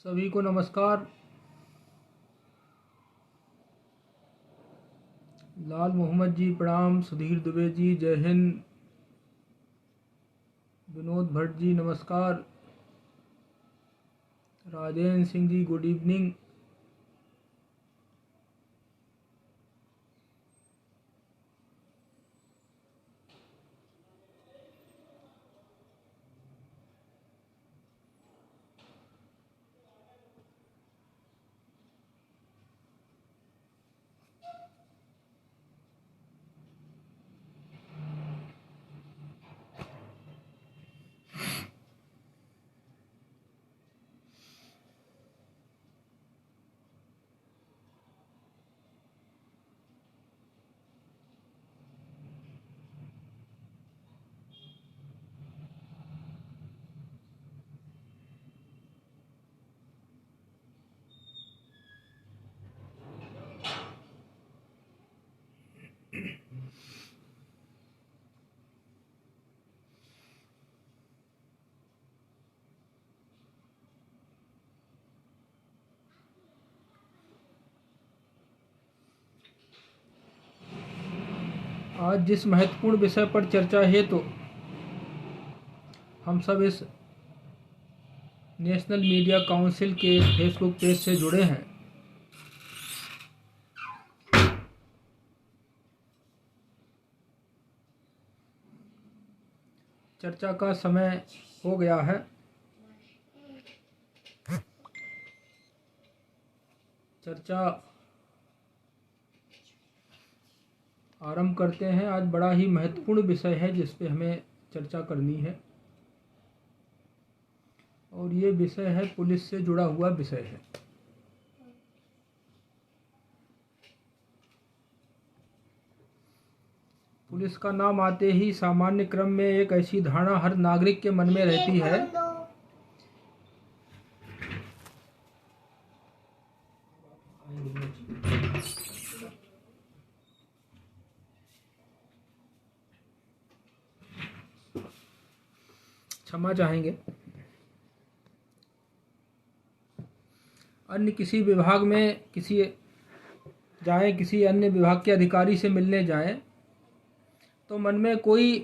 सभी को नमस्कार। लाल मोहम्मद जी प्रणाम, सुधीर दुबे जी जय हिंद, विनोद भट्ट जी नमस्कार, राजेंद्र सिंह जी गुड इवनिंग। आज जिस महत्वपूर्ण विषय पर चर्चा है तो हम सब इस नेशनल मीडिया काउंसिल के फेसबुक पेज से जुड़े हैं। चर्चा का समय हो गया है। चर्चा आरंभ करते हैं। आज बड़ा ही महत्वपूर्ण विषय है जिस पे हमें चर्चा करनी है और ये विषय है पुलिस से जुड़ा हुआ विषय है। पुलिस का नाम आते ही सामान्य क्रम में एक ऐसी धारणा हर नागरिक के मन में रहती है क्षमा चाहेंगे। अन्य किसी विभाग में किसी अन्य विभाग के अधिकारी से मिलने जाएं तो मन में कोई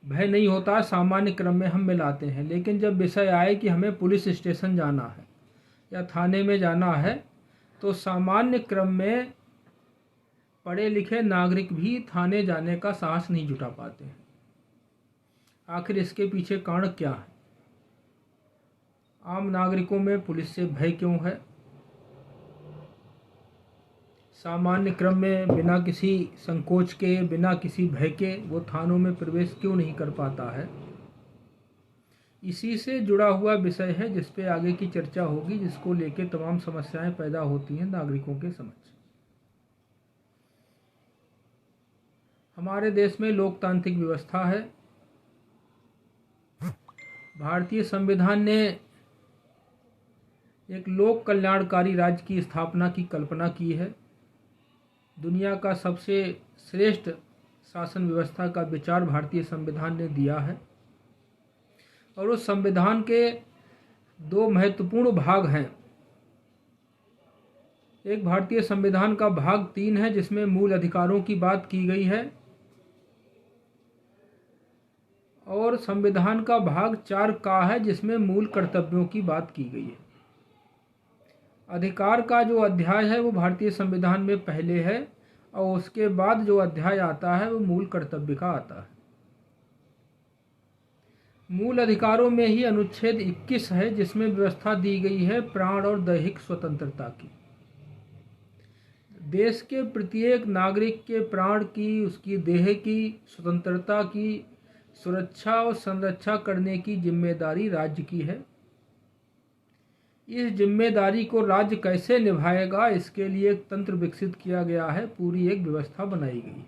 भय नहीं होता, सामान्य क्रम में हम मिलाते हैं। लेकिन जब विषय आए कि हमें पुलिस स्टेशन जाना है या थाने में जाना है तो सामान्य क्रम में पढ़े लिखे नागरिक भी थाने जाने का साहस नहीं जुटा पाते हैं। आखिर इसके पीछे कारण क्या है? आम नागरिकों में पुलिस से भय क्यों है? सामान्य क्रम में बिना किसी संकोच के, बिना किसी भय के वो थानों में प्रवेश क्यों नहीं कर पाता है? इसी से जुड़ा हुआ विषय है जिस पे आगे की चर्चा होगी, जिसको लेके तमाम समस्याएं पैदा होती हैं नागरिकों के समक्ष। हमारे देश में लोकतांत्रिक व्यवस्था है। भारतीय संविधान ने एक लोक कल्याणकारी राज्य की स्थापना की कल्पना की है। दुनिया का सबसे श्रेष्ठ शासन व्यवस्था का विचार भारतीय संविधान ने दिया है और उस संविधान के दो महत्वपूर्ण भाग हैं। एक भारतीय संविधान का भाग 3 है जिसमें मूल अधिकारों की बात की गई है और संविधान का भाग 4 का है जिसमें मूल कर्तव्यों की बात की गई है। अधिकार का जो अध्याय है वो भारतीय संविधान में पहले है और उसके बाद जो अध्याय आता है वो मूल कर्तव्य का आता है। मूल अधिकारों में ही अनुच्छेद 21 है जिसमें व्यवस्था दी गई है प्राण और दैहिक स्वतंत्रता की। देश के प्रत्येक नागरिक के प्राण की, उसकी देह की, स्वतंत्रता की सुरक्षा और संरक्षा करने की जिम्मेदारी राज्य की है। इस जिम्मेदारी को राज्य कैसे निभाएगा, इसके लिए एक तंत्र विकसित किया गया है, पूरी एक व्यवस्था बनाई गई है।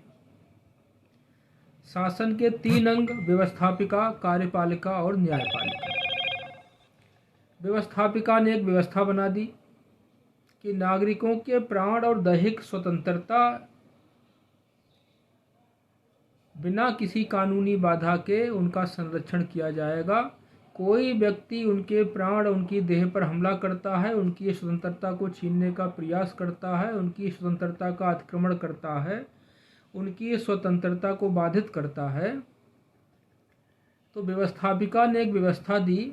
शासन के 3 अंग व्यवस्थापिका, कार्यपालिका और न्यायपालिका। व्यवस्थापिका ने एक व्यवस्था बना दी कि नागरिकों के प्राण और दैहिक स्वतंत्रता बिना किसी कानूनी बाधा के उनका संरक्षण किया जाएगा। कोई व्यक्ति उनके प्राण, उनकी देह पर हमला करता है, उनकी स्वतंत्रता को छीनने का प्रयास करता है, उनकी स्वतंत्रता का अतिक्रमण करता है, उनकी स्वतंत्रता को बाधित करता है, तो व्यवस्थापिका ने एक व्यवस्था दी,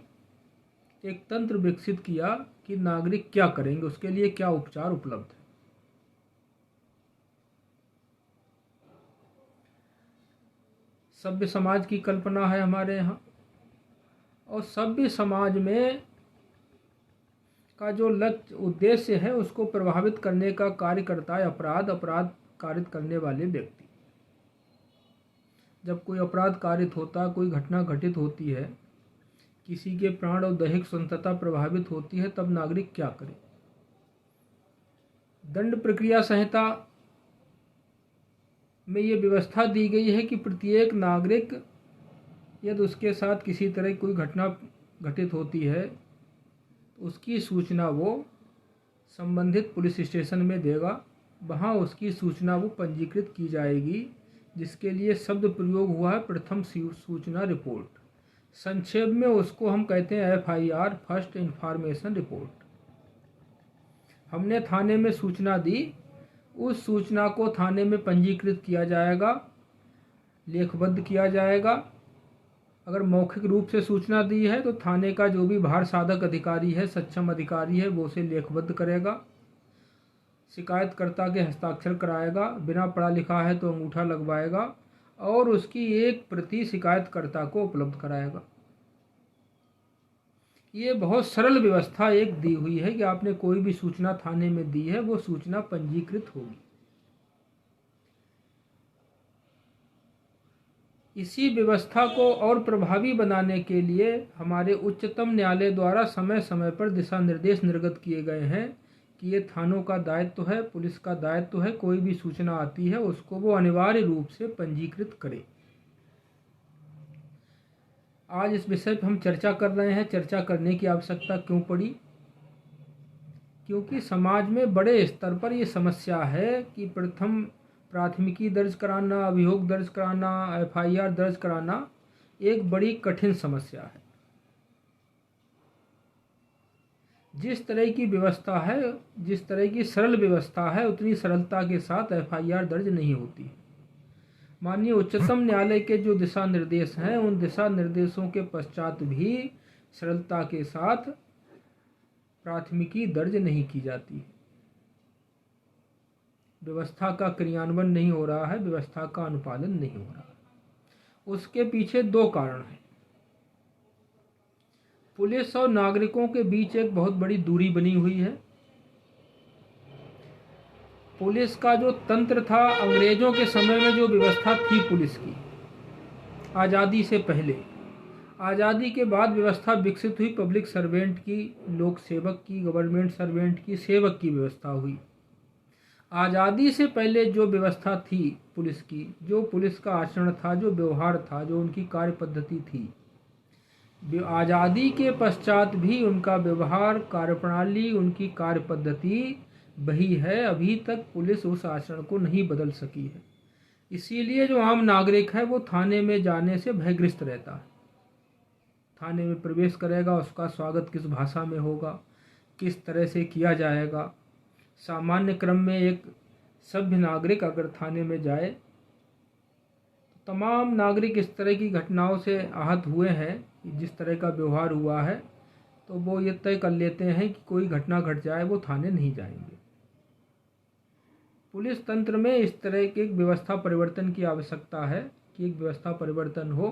एक तंत्र विकसित किया कि नागरिक क्या करेंगे, उसके लिए क्या उपचार उपलब्ध है। सभ्य समाज की कल्पना है हमारे यहाँ और सभ्य समाज में का जो लक्ष्य उद्देश्य है उसको प्रभावित करने का कार्य करता है अपराध कारित करने वाले व्यक्ति। जब कोई अपराध कारित होता, कोई घटना घटित होती है, किसी के प्राण और दैहिक स्वतंत्रता प्रभावित होती है, तब नागरिक क्या करे। दंड प्रक्रिया संहिता में ये व्यवस्था दी गई है कि प्रत्येक नागरिक यदि उसके साथ किसी तरह कोई घटना घटित होती है तो उसकी सूचना वो संबंधित पुलिस स्टेशन में देगा। वहाँ उसकी सूचना वो पंजीकृत की जाएगी, जिसके लिए शब्द प्रयोग हुआ है प्रथम सूचना रिपोर्ट। संक्षेप में उसको हम कहते हैं FIR, फर्स्ट इंफॉर्मेशन रिपोर्ट। हमने थाने में सूचना दी, उस सूचना को थाने में पंजीकृत किया जाएगा, लेखबद्ध किया जाएगा। अगर मौखिक रूप से सूचना दी है तो थाने का जो भी भार साधक अधिकारी है, सक्षम अधिकारी है, वो उसे लेखबद्ध करेगा, शिकायतकर्ता के हस्ताक्षर कराएगा, बिना पढ़ा लिखा है तो अंगूठा लगवाएगा और उसकी एक प्रति शिकायतकर्ता को उपलब्ध कराएगा। ये बहुत सरल व्यवस्था एक दी हुई है कि आपने कोई भी सूचना थाने में दी है, वो सूचना पंजीकृत होगी। इसी व्यवस्था को और प्रभावी बनाने के लिए हमारे उच्चतम न्यायालय द्वारा समय समय पर दिशा निर्देश निर्गत किए गए हैं कि ये थानों का दायित्व है, पुलिस का दायित्व है, कोई भी सूचना आती है उसको वो अनिवार्य रूप से पंजीकृत करे। आज इस विषय पर हम चर्चा कर रहे हैं। चर्चा करने की आवश्यकता क्यों पड़ी? क्योंकि समाज में बड़े स्तर पर ये समस्या है कि प्रथम प्राथमिकी दर्ज कराना, अभियोग दर्ज कराना, FIR दर्ज कराना एक बड़ी कठिन समस्या है। जिस तरह की व्यवस्था है, जिस तरह की सरल व्यवस्था है, उतनी सरलता के साथ FIR दर्ज नहीं होती। माननीय उच्चतम न्यायालय के जो दिशा निर्देश हैं, उन दिशा निर्देशों के पश्चात भी सरलता के साथ प्राथमिकी दर्ज नहीं की जाती। व्यवस्था का क्रियान्वयन नहीं हो रहा है, व्यवस्था का अनुपालन नहीं हो रहा है। उसके पीछे 2 कारण हैं। पुलिस और नागरिकों के बीच एक बहुत बड़ी दूरी बनी हुई है। पुलिस का जो तंत्र था, अंग्रेजों के समय में जो व्यवस्था थी पुलिस की, आज़ादी से पहले, आज़ादी के बाद व्यवस्था विकसित हुई, पब्लिक सर्वेंट की, लोक सेवक की, गवर्नमेंट सर्वेंट की, सेवक की व्यवस्था हुई। आज़ादी से पहले जो व्यवस्था थी पुलिस की, जो पुलिस का आचरण था, जो व्यवहार था, जो उनकी कार्य पद्धति थी, आज़ादी के पश्चात भी उनका व्यवहार, कार्यप्रणाली, उनकी कार्य पद्धति वही है। अभी तक पुलिस उस आचरण को नहीं बदल सकी है। इसीलिए जो आम नागरिक है वो थाने में जाने से भयग्रस्त रहता है। थाने में प्रवेश करेगा, उसका स्वागत किस भाषा में होगा, किस तरह से किया जाएगा। सामान्य क्रम में एक सभ्य नागरिक अगर थाने में जाए, तो तमाम नागरिक इस तरह की घटनाओं से आहत हुए हैं, जिस तरह का व्यवहार हुआ है, तो वो ये तय कर लेते हैं कि कोई घटना घट जाए वो थाने नहीं जाएंगे। पुलिस तंत्र में इस तरह के एक व्यवस्था परिवर्तन की आवश्यकता है कि एक व्यवस्था परिवर्तन हो।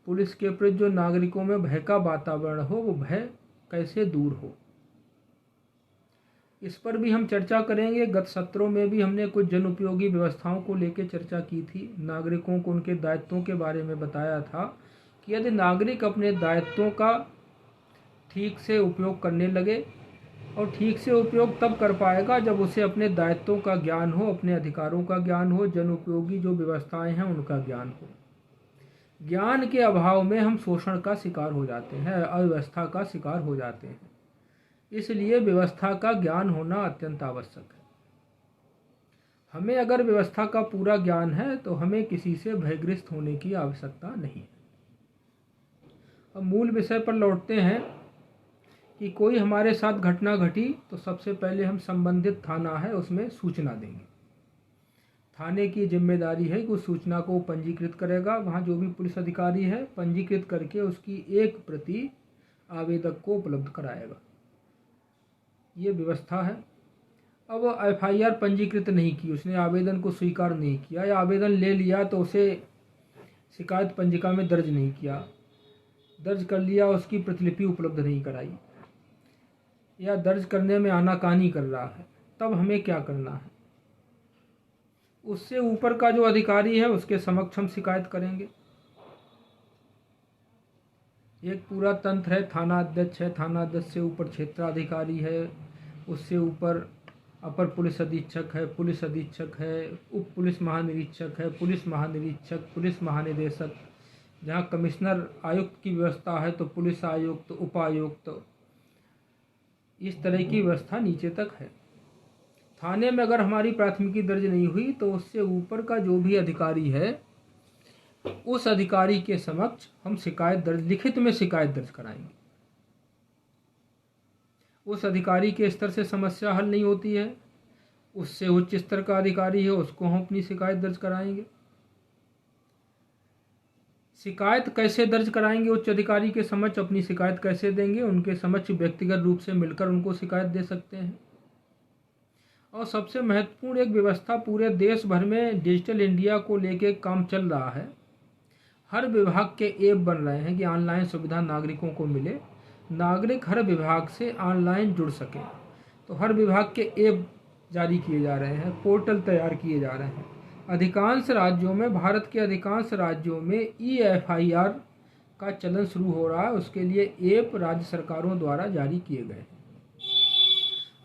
पुलिस के प्रति जो नागरिकों में भय का वातावरण हो, वो भय कैसे दूर हो, इस पर भी हम चर्चा करेंगे। गत सत्रों में भी हमने कुछ जन उपयोगी व्यवस्थाओं को लेकर चर्चा की थी। नागरिकों को उनके दायित्वों के बारे में बताया था कि यदि नागरिक अपने दायित्वों का ठीक से उपयोग करने लगे, और ठीक से उपयोग तब कर पाएगा जब उसे अपने दायित्वों का ज्ञान हो, अपने अधिकारों का ज्ञान हो, जन उपयोगी जो व्यवस्थाएं हैं उनका ज्ञान हो। ज्ञान के अभाव में हम शोषण का शिकार हो जाते हैं, अव्यवस्था का शिकार हो जाते हैं। इसलिए व्यवस्था का ज्ञान होना अत्यंत आवश्यक है। हमें अगर व्यवस्था का पूरा ज्ञान है तो हमें किसी से भयग्रस्त होने की आवश्यकता नहीं है। अब मूल विषय पर लौटते हैं कि कोई हमारे साथ घटना घटी तो सबसे पहले हम संबंधित थाना है उसमें सूचना देंगे। थाने की जिम्मेदारी है कि उस सूचना को पंजीकृत करेगा। वहाँ जो भी पुलिस अधिकारी है पंजीकृत करके उसकी एक प्रति आवेदक को उपलब्ध कराएगा। ये व्यवस्था है। अब एफआईआर पंजीकृत नहीं की, उसने आवेदन को स्वीकार नहीं किया, या आवेदन ले लिया तो उसे शिकायत पंजिका में दर्ज नहीं किया, दर्ज कर लिया उसकी प्रतिलिपि उपलब्ध नहीं कराई, या दर्ज करने में आनाकानी कर रहा है, तब हमें क्या करना है? उससे ऊपर का जो अधिकारी है उसके समक्ष हम शिकायत करेंगे। एक पूरा तंत्र है, थाना अध्यक्ष है, थाना अध्यक्ष से ऊपर क्षेत्राधिकारी है, उससे ऊपर अपर पुलिस अधीक्षक है, पुलिस अधीक्षक है, उप पुलिस महानिरीक्षक है, पुलिस महानिरीक्षक, पुलिस महानिदेशक। जहाँ कमिश्नर आयुक्त की व्यवस्था है तो पुलिस आयुक्त, उपायुक्त, इस तरह की व्यवस्था नीचे तक है। थाने में अगर हमारी प्राथमिकी दर्ज नहीं हुई तो उससे ऊपर का जो भी अधिकारी है उस अधिकारी के समक्ष हम शिकायत दर्ज, लिखित में शिकायत दर्ज कराएंगे। उस अधिकारी के स्तर से समस्या हल नहीं होती है, उससे उच्च स्तर का अधिकारी है उसको हम अपनी शिकायत दर्ज कराएंगे। शिकायत कैसे दर्ज कराएंगे? उच्च अधिकारी के समक्ष अपनी शिकायत कैसे देंगे? उनके समक्ष व्यक्तिगत रूप से मिलकर उनको शिकायत दे सकते हैं। और सबसे महत्वपूर्ण एक व्यवस्था, पूरे देश भर में डिजिटल इंडिया को लेके काम चल रहा है। हर विभाग के ऐप बन रहे हैं कि ऑनलाइन सुविधा नागरिकों को मिले, नागरिक हर विभाग से ऑनलाइन जुड़ सके। तो हर विभाग के ऐप जारी किए जा रहे हैं, पोर्टल तैयार किए जा रहे हैं। अधिकांश राज्यों में, भारत के अधिकांश राज्यों में EFIR का चलन शुरू हो रहा है। उसके लिए ऐप राज्य सरकारों द्वारा जारी किए गए हैं।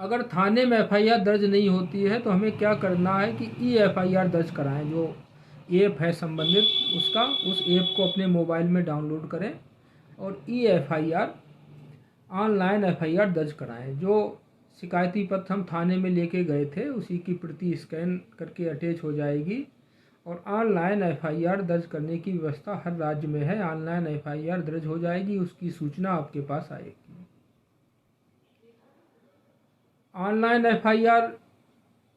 अगर थाने में FIR दर्ज नहीं होती है तो हमें क्या करना है कि EFIR दर्ज कराएं। जो ऐप है संबंधित उसका, उस ऐप को अपने मोबाइल में डाउनलोड करें और EFIR, ऑनलाइन FIR दर्ज कराएं। जो शिकायती पत्र हम थाने में लेके गए थे उसी की प्रति स्कैन करके अटैच हो जाएगी और ऑनलाइन FIR दर्ज करने की व्यवस्था हर राज्य में है। ऑनलाइन FIR दर्ज हो जाएगी, उसकी सूचना आपके पास आएगी। ऑनलाइन FIR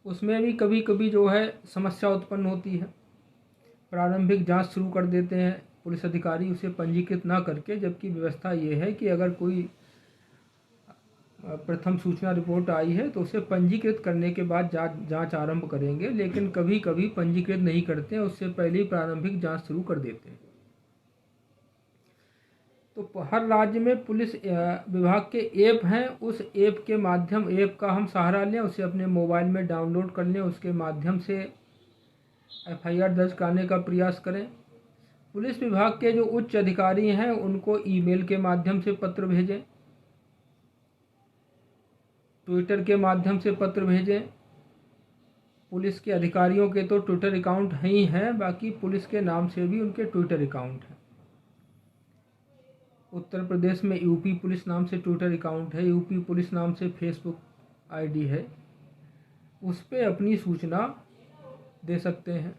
उसमें भी कभी कभी जो है समस्या उत्पन्न होती है। प्रारंभिक जांच शुरू कर देते हैं पुलिस अधिकारी उसे पंजीकृत ना करके, जबकि व्यवस्था ये है कि अगर कोई प्रथम सूचना रिपोर्ट आई है तो उसे पंजीकृत करने के बाद जांच आरंभ करेंगे। लेकिन कभी कभी पंजीकृत नहीं करते हैं, उससे पहले ही प्रारंभिक जांच शुरू कर देते हैं। तो हर राज्य में पुलिस विभाग के ऐप हैं, उस ऐप के माध्यम, ऐप का हम सहारा लें, उसे अपने मोबाइल में डाउनलोड कर लें, उसके माध्यम से FIR दर्ज कराने का प्रयास करें। पुलिस विभाग के जो उच्च अधिकारी हैं उनको ईमेल के माध्यम से पत्र भेजें, ट्विटर के माध्यम से पत्र भेजें। पुलिस के अधिकारियों के तो ट्विटर अकाउंट ही हैं, बाकी पुलिस के नाम से भी उनके ट्विटर अकाउंट हैं। उत्तर प्रदेश में यूपी पुलिस नाम से ट्विटर अकाउंट है, यूपी पुलिस नाम से फेसबुक आईडी है, उस पर अपनी सूचना दे सकते हैं।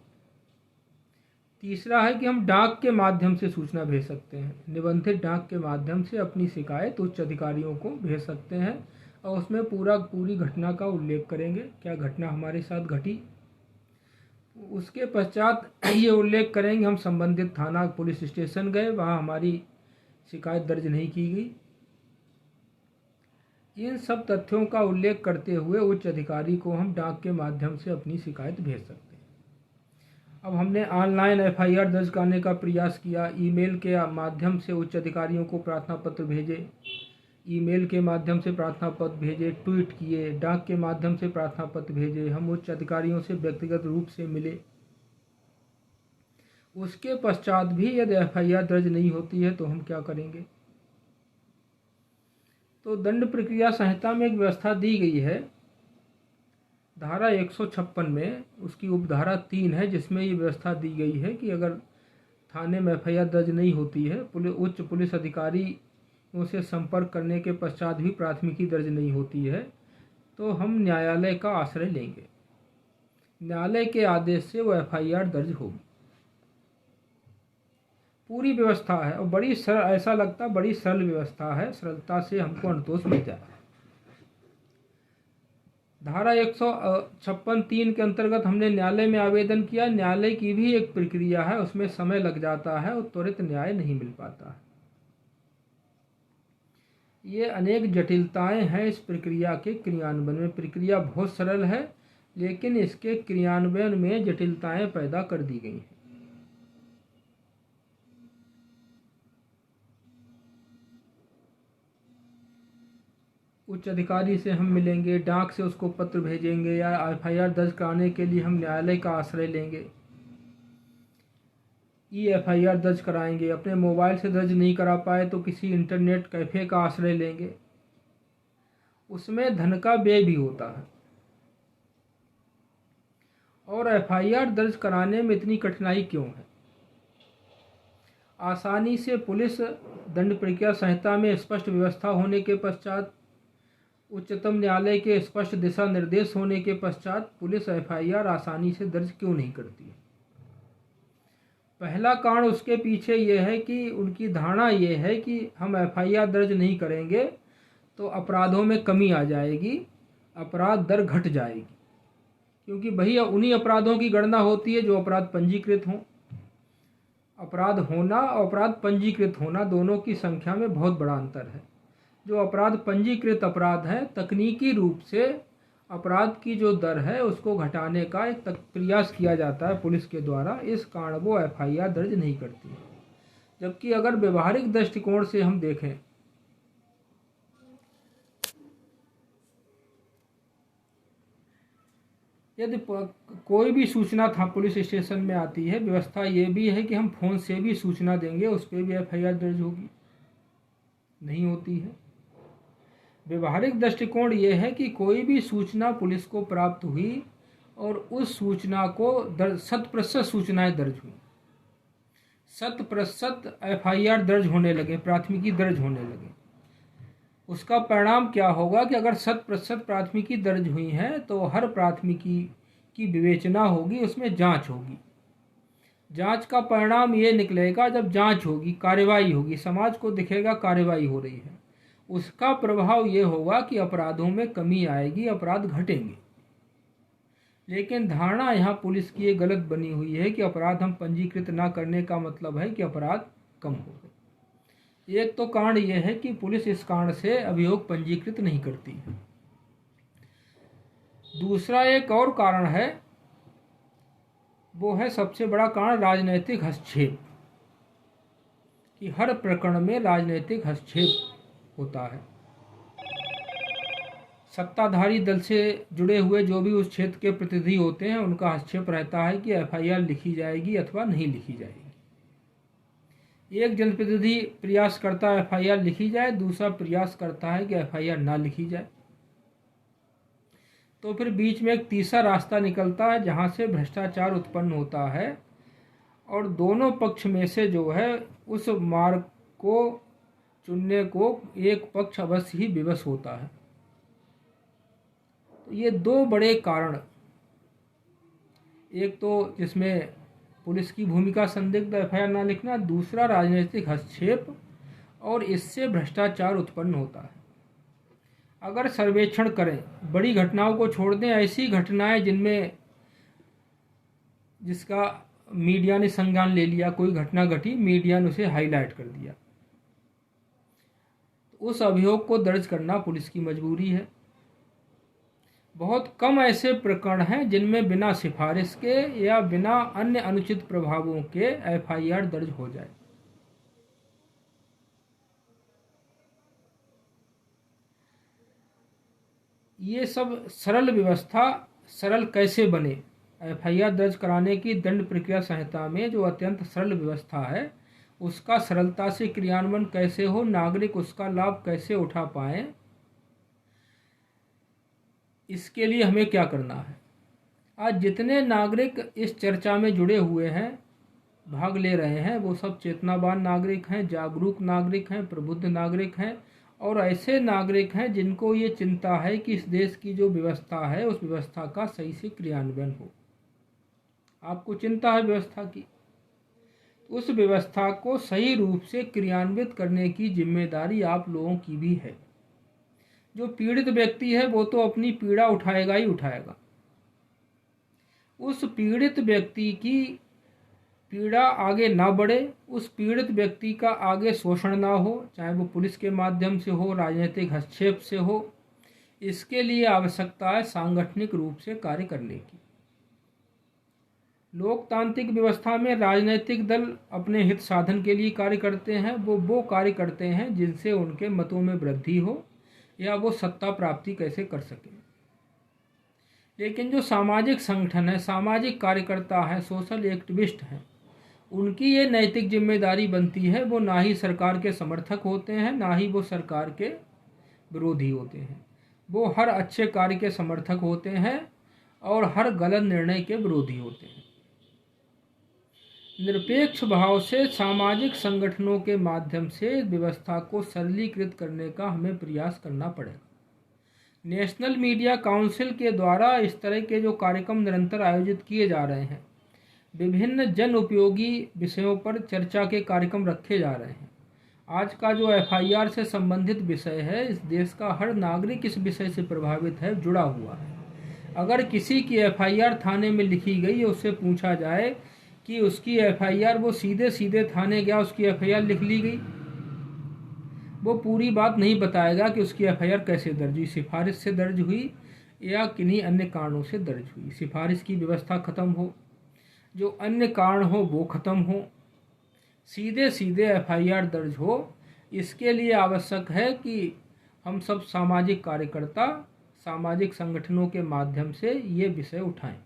तीसरा है कि हम डाक के माध्यम से सूचना भेज सकते हैं, निबंधित डाक के माध्यम से अपनी शिकायत उच्च अधिकारियों को भेज सकते हैं और उसमें पूरी घटना का उल्लेख करेंगे, क्या घटना हमारे साथ घटी। उसके पश्चात ये उल्लेख करेंगे हम संबंधित थाना पुलिस स्टेशन गए, वहाँ हमारी शिकायत दर्ज नहीं की गई। इन सब तथ्यों का उल्लेख करते हुए उच्च अधिकारी को हम डाक के माध्यम से अपनी शिकायत भेज सकते हैं। अब हमने ऑनलाइन एफआईआर दर्ज करने का प्रयास किया, ईमेल के माध्यम से उच्च अधिकारियों को प्रार्थना पत्र भेजे, ईमेल के माध्यम से प्रार्थना पत्र भेजे, ट्वीट किए, डाक के माध्यम से प्रार्थना पत्र भेजे, हम उच्च अधिकारियों से व्यक्तिगत रूप से मिले। उसके पश्चात भी यदि एफआईआर दर्ज नहीं होती है तो हम क्या करेंगे। तो दंड प्रक्रिया संहिता में एक व्यवस्था दी गई है, धारा 156 में उसकी उपधारा 3 है, जिसमें ये व्यवस्था दी गई है कि अगर थाने में एफआईआर दर्ज नहीं होती है, उच्च पुलिस अधिकारी उनसे संपर्क करने के पश्चात भी प्राथमिकी दर्ज नहीं होती है, तो हम न्यायालय का आश्रय लेंगे। न्यायालय के आदेश से वो एफआईआर दर्ज होगी। पूरी व्यवस्था है और बड़ी सरल, ऐसा लगता बड़ी सरल व्यवस्था है, सरलता से हमको अनुतोष मिल जाए। धारा 156(3) के अंतर्गत हमने न्यायालय में आवेदन किया, न्यायालय की भी एक प्रक्रिया है, उसमें समय लग जाता है और त्वरित न्याय नहीं मिल पाता है। ये अनेक जटिलताएं हैं इस प्रक्रिया के क्रियान्वयन में। प्रक्रिया बहुत सरल है लेकिन इसके क्रियान्वयन में जटिलताएं पैदा कर दी गई हैं। उच्च अधिकारी से हम मिलेंगे, डाक से उसको पत्र भेजेंगे या एफआईआर दर्ज कराने के लिए हम न्यायालय का आश्रय लेंगे, एफआईआर दर्ज कराएंगे। अपने मोबाइल से दर्ज नहीं करा पाए तो किसी इंटरनेट कैफ़े का आश्रय लेंगे, उसमें धन का व्यय भी होता है। और एफआईआर दर्ज कराने में इतनी कठिनाई क्यों है। आसानी से पुलिस दंड प्रक्रिया संहिता में स्पष्ट व्यवस्था होने के पश्चात, उच्चतम न्यायालय के स्पष्ट दिशा निर्देश होने के पश्चात पुलिस एफआईआर आसानी से दर्ज क्यों नहीं करती है। पहला कारण उसके पीछे ये है कि उनकी धारणा ये है कि हम एफआईआर दर्ज नहीं करेंगे तो अपराधों में कमी आ जाएगी, अपराध दर घट जाएगी, क्योंकि भैया उन्हीं अपराधों की गणना होती है जो अपराध पंजीकृत हों। अपराध होना और अपराध पंजीकृत होना दोनों की संख्या में बहुत बड़ा अंतर है। जो अपराध पंजीकृत अपराध है, तकनीकी रूप से अपराध की जो दर है उसको घटाने का एक प्रयास किया जाता है पुलिस के द्वारा, इस कारण वो एफआईआर दर्ज नहीं करती है। जबकि अगर व्यवहारिक दृष्टिकोण से हम देखें, यदि कोई भी सूचना था पुलिस स्टेशन में आती है, व्यवस्था ये भी है कि हम फ़ोन से भी सूचना देंगे, उस पर भी एफआईआर दर्ज होगी, नहीं होती है। व्यवहारिक दृष्टिकोण ये है कि कोई भी सूचना पुलिस को प्राप्त हुई और उस सूचना को 100% सूचनाएं दर्ज हुई, 100% एफआईआर दर्ज होने लगे, प्राथमिकी दर्ज होने लगे। उसका परिणाम क्या होगा कि अगर 100% प्राथमिकी दर्ज हुई है तो हर प्राथमिकी की विवेचना होगी, उसमें जांच होगी। जांच का परिणाम ये निकलेगा, जब जांच होगी, कार्रवाई होगी, समाज को दिखेगा कार्रवाई हो रही है, उसका प्रभाव ये होगा कि अपराधों में कमी आएगी, अपराध घटेंगे। लेकिन धारणा यहाँ पुलिस की ये गलत बनी हुई है कि अपराध हम पंजीकृत ना करने का मतलब है कि अपराध कम हो गए। एक तो कारण ये है कि पुलिस इस कारण से अभियोग पंजीकृत नहीं करती है। दूसरा एक और कारण है, वो है सबसे बड़ा कारण राजनीतिक हस्तक्षेप, कि हर प्रकरण में राजनीतिक हस्तक्षेप होता है। सत्ताधारी दल से जुड़े हुए जो भी उस क्षेत्र के प्रतिनिधि होते हैं, उनका हस्तक्षेप रहता है कि एफआईआर लिखी जाएगी अथवा नहीं लिखी जाएगी। एक जनप्रतिनिधि प्रयास करता है एफआईआर लिखी जाए, दूसरा प्रयास करता है कि एफआईआर ना लिखी जाए। तो फिर बीच में एक तीसरा रास्ता निकलता है जहाँ से भ्रष्टाचार उत्पन्न होता है और दोनों पक्ष में से जो है उस मार्ग को चुनने को एक पक्ष अवश्य ही विवश होता है। तो ये दो बड़े कारण, एक तो जिसमें पुलिस की भूमिका संदिग्ध एफआईआर ना लिखना, दूसरा राजनीतिक हस्तक्षेप, और इससे भ्रष्टाचार उत्पन्न होता है। अगर सर्वेक्षण करें, बड़ी घटनाओं को छोड़ दें, ऐसी घटनाएं जिसका मीडिया ने संज्ञान ले लिया, कोई घटना घटी, मीडिया ने उसे हाईलाइट कर दिया, तो उस अभियोग को दर्ज करना पुलिस की मजबूरी है। बहुत कम ऐसे प्रकरण हैं जिनमें बिना सिफारिश के या बिना अन्य अनुचित प्रभावों के एफआईआर दर्ज हो जाए। ये सब सरल व्यवस्था सरल कैसे बने? एफआईआर दर्ज कराने की दंड प्रक्रिया संहिता में जो अत्यंत सरल व्यवस्था है, उसका सरलता से क्रियान्वयन कैसे हो, नागरिक उसका लाभ कैसे उठा पाए, इसके लिए हमें क्या करना है? आज जितने नागरिक इस चर्चा में जुड़े हुए हैं, भाग ले रहे हैं, वो सब चेतनावान नागरिक हैं, जागरूक नागरिक हैं, प्रबुद्ध नागरिक हैं, और ऐसे नागरिक हैं जिनको ये चिंता है कि इस देश की जो व्यवस्था है उस व्यवस्था का सही से क्रियान्वयन हो। आपको चिंता है व्यवस्था की, उस व्यवस्था को सही रूप से क्रियान्वित करने की जिम्मेदारी आप लोगों की भी है। जो पीड़ित व्यक्ति है वो तो अपनी पीड़ा उठाएगा ही उठाएगा। उस पीड़ित व्यक्ति की पीड़ा आगे ना बढ़े, उस पीड़ित व्यक्ति का आगे शोषण ना हो, चाहे वो पुलिस के माध्यम से हो, राजनीतिक हस्तक्षेप से हो, इसके लिए आवश्यकता है सांगठनिक रूप से कार्य करने की। लोकतांत्रिक व्यवस्था में राजनीतिक दल अपने हित साधन के लिए कार्य करते हैं, वो कार्य करते हैं जिनसे उनके मतों में वृद्धि हो या वो सत्ता प्राप्ति कैसे कर सके। लेकिन जो सामाजिक संगठन है, सामाजिक कार्यकर्ता है, सोशल एक्टिविस्ट हैं, उनकी ये नैतिक जिम्मेदारी बनती है, वो ना ही सरकार के समर्थक होते हैं, ना ही वो सरकार के विरोधी होते हैं। वो हर अच्छे कार्य के समर्थक होते हैं और हर गलत निर्णय के विरोधी होते हैं। निरपेक्ष भाव से सामाजिक संगठनों के माध्यम से व्यवस्था को सरलीकृत करने का हमें प्रयास करना पड़ेगा। नेशनल मीडिया काउंसिल के द्वारा इस तरह के जो कार्यक्रम निरंतर आयोजित किए जा रहे हैं, विभिन्न जन उपयोगी विषयों पर चर्चा के कार्यक्रम रखे जा रहे हैं। आज का जो एफआईआर से संबंधित विषय है, इस देश का हर नागरिक इस विषय से प्रभावित है, जुड़ा हुआ है। अगर किसी की एफआईआर थाने में लिखी गई और उससे पूछा जाए कि उसकी एफआईआर, वो सीधे सीधे थाने गया, उसकी एफआईआर लिख ली गई, वो पूरी बात नहीं बताएगा कि उसकी एफआईआर कैसे दर्ज हुई, सिफारिश से दर्ज हुई या किन्हीं अन्य कारणों से दर्ज हुई। सिफारिश की व्यवस्था खत्म हो, जो अन्य कारण हो वो खत्म हो, सीधे सीधे एफआईआर दर्ज हो। इसके लिए आवश्यक है कि हम सब सामाजिक कार्यकर्ता सामाजिक संगठनों के माध्यम से ये विषय उठाएं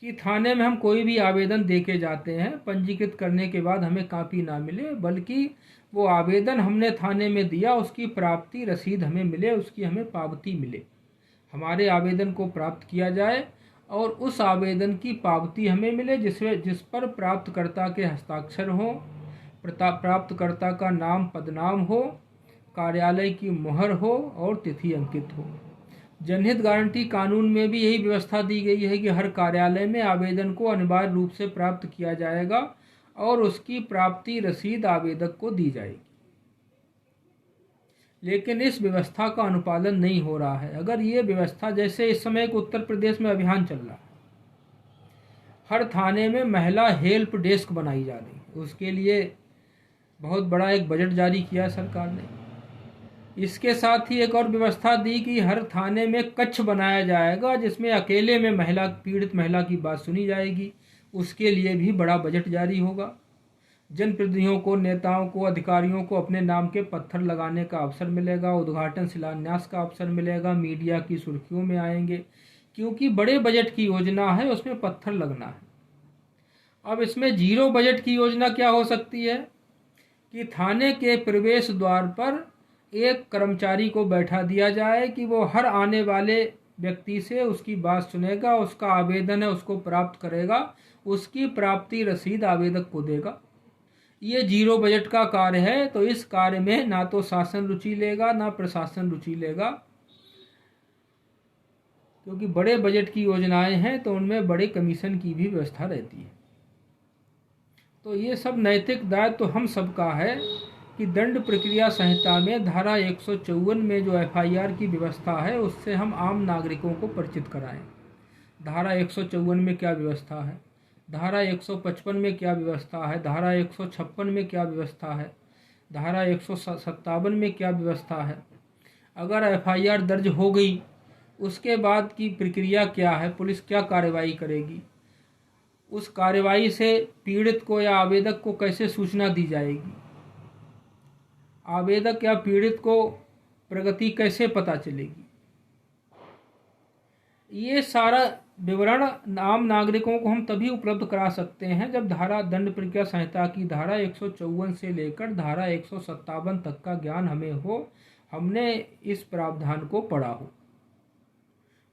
कि थाने में हम कोई भी आवेदन दे के जाते हैं, पंजीकृत करने के बाद हमें कॉपी ना मिले, बल्कि वो आवेदन हमने थाने में दिया उसकी प्राप्ति रसीद हमें मिले, उसकी हमें पावती मिले। हमारे आवेदन को प्राप्त किया जाए और उस आवेदन की पावती हमें मिले जिस पर प्राप्तकर्ता के हस्ताक्षर हो, प्राप्तकर्ता का नाम पदनाम हो, कार्यालय की मुहर हो और तिथि अंकित हो। जनहित गारंटी कानून में भी यही व्यवस्था दी गई है कि हर कार्यालय में आवेदन को अनिवार्य रूप से प्राप्त किया जाएगा और उसकी प्राप्ति रसीद आवेदक को दी जाएगी। लेकिन इस व्यवस्था का अनुपालन नहीं हो रहा है। अगर ये व्यवस्था, जैसे इस समय एक उत्तर प्रदेश में अभियान चल रहा है, हर थाने में महिला हेल्प डेस्क बनाई जा रही है, उसके लिए बहुत बड़ा एक बजट जारी किया सरकार ने। इसके साथ ही एक और व्यवस्था दी कि हर थाने में कक्ष बनाया जाएगा जिसमें अकेले में पीड़ित महिला की बात सुनी जाएगी, उसके लिए भी बड़ा बजट जारी होगा। जनप्रतिनिधियों को, नेताओं को, अधिकारियों को अपने नाम के पत्थर लगाने का अवसर मिलेगा, उद्घाटन शिलान्यास का अवसर मिलेगा, मीडिया की सुर्खियों में आएंगे, क्योंकि बड़े बजट की योजना है, उसमें पत्थर लगना है। अब इसमें जीरो बजट की योजना क्या हो सकती है? कि थाने के प्रवेश द्वार पर एक कर्मचारी को बैठा दिया जाए कि वो हर आने वाले व्यक्ति से उसकी बात सुनेगा, उसका आवेदन है उसको प्राप्त करेगा, उसकी प्राप्ति रसीद आवेदक को देगा। ये 0 बजट का कार्य है, तो इस कार्य में ना तो शासन रुचि लेगा ना प्रशासन रुचि लेगा, क्योंकि बड़े बजट की योजनाएं हैं तो उनमें बड़े कमीशन की भी व्यवस्था रहती है। तो ये सब नैतिक दायित्व तो हम सबका है कि दंड प्रक्रिया संहिता में धारा 154 में जो FIR की व्यवस्था है उससे हम आम नागरिकों को परिचित कराएं। धारा 154 में क्या व्यवस्था है, धारा 155 में क्या व्यवस्था है, धारा 156 में क्या व्यवस्था है, धारा 157 में क्या व्यवस्था है। अगर FIR दर्ज हो गई उसके बाद की प्रक्रिया क्या है, पुलिस क्या कार्रवाई करेगी, उस कार्रवाई से पीड़ित को या आवेदक को कैसे सूचना दी जाएगी, आवेदक या पीड़ित को प्रगति कैसे पता चलेगी, ये सारा विवरण आम नागरिकों को हम तभी उपलब्ध करा सकते हैं जब दंड प्रक्रिया संहिता की धारा 154 से लेकर धारा 157 तक का ज्ञान हमें हो, हमने इस प्रावधान को पढ़ा हो।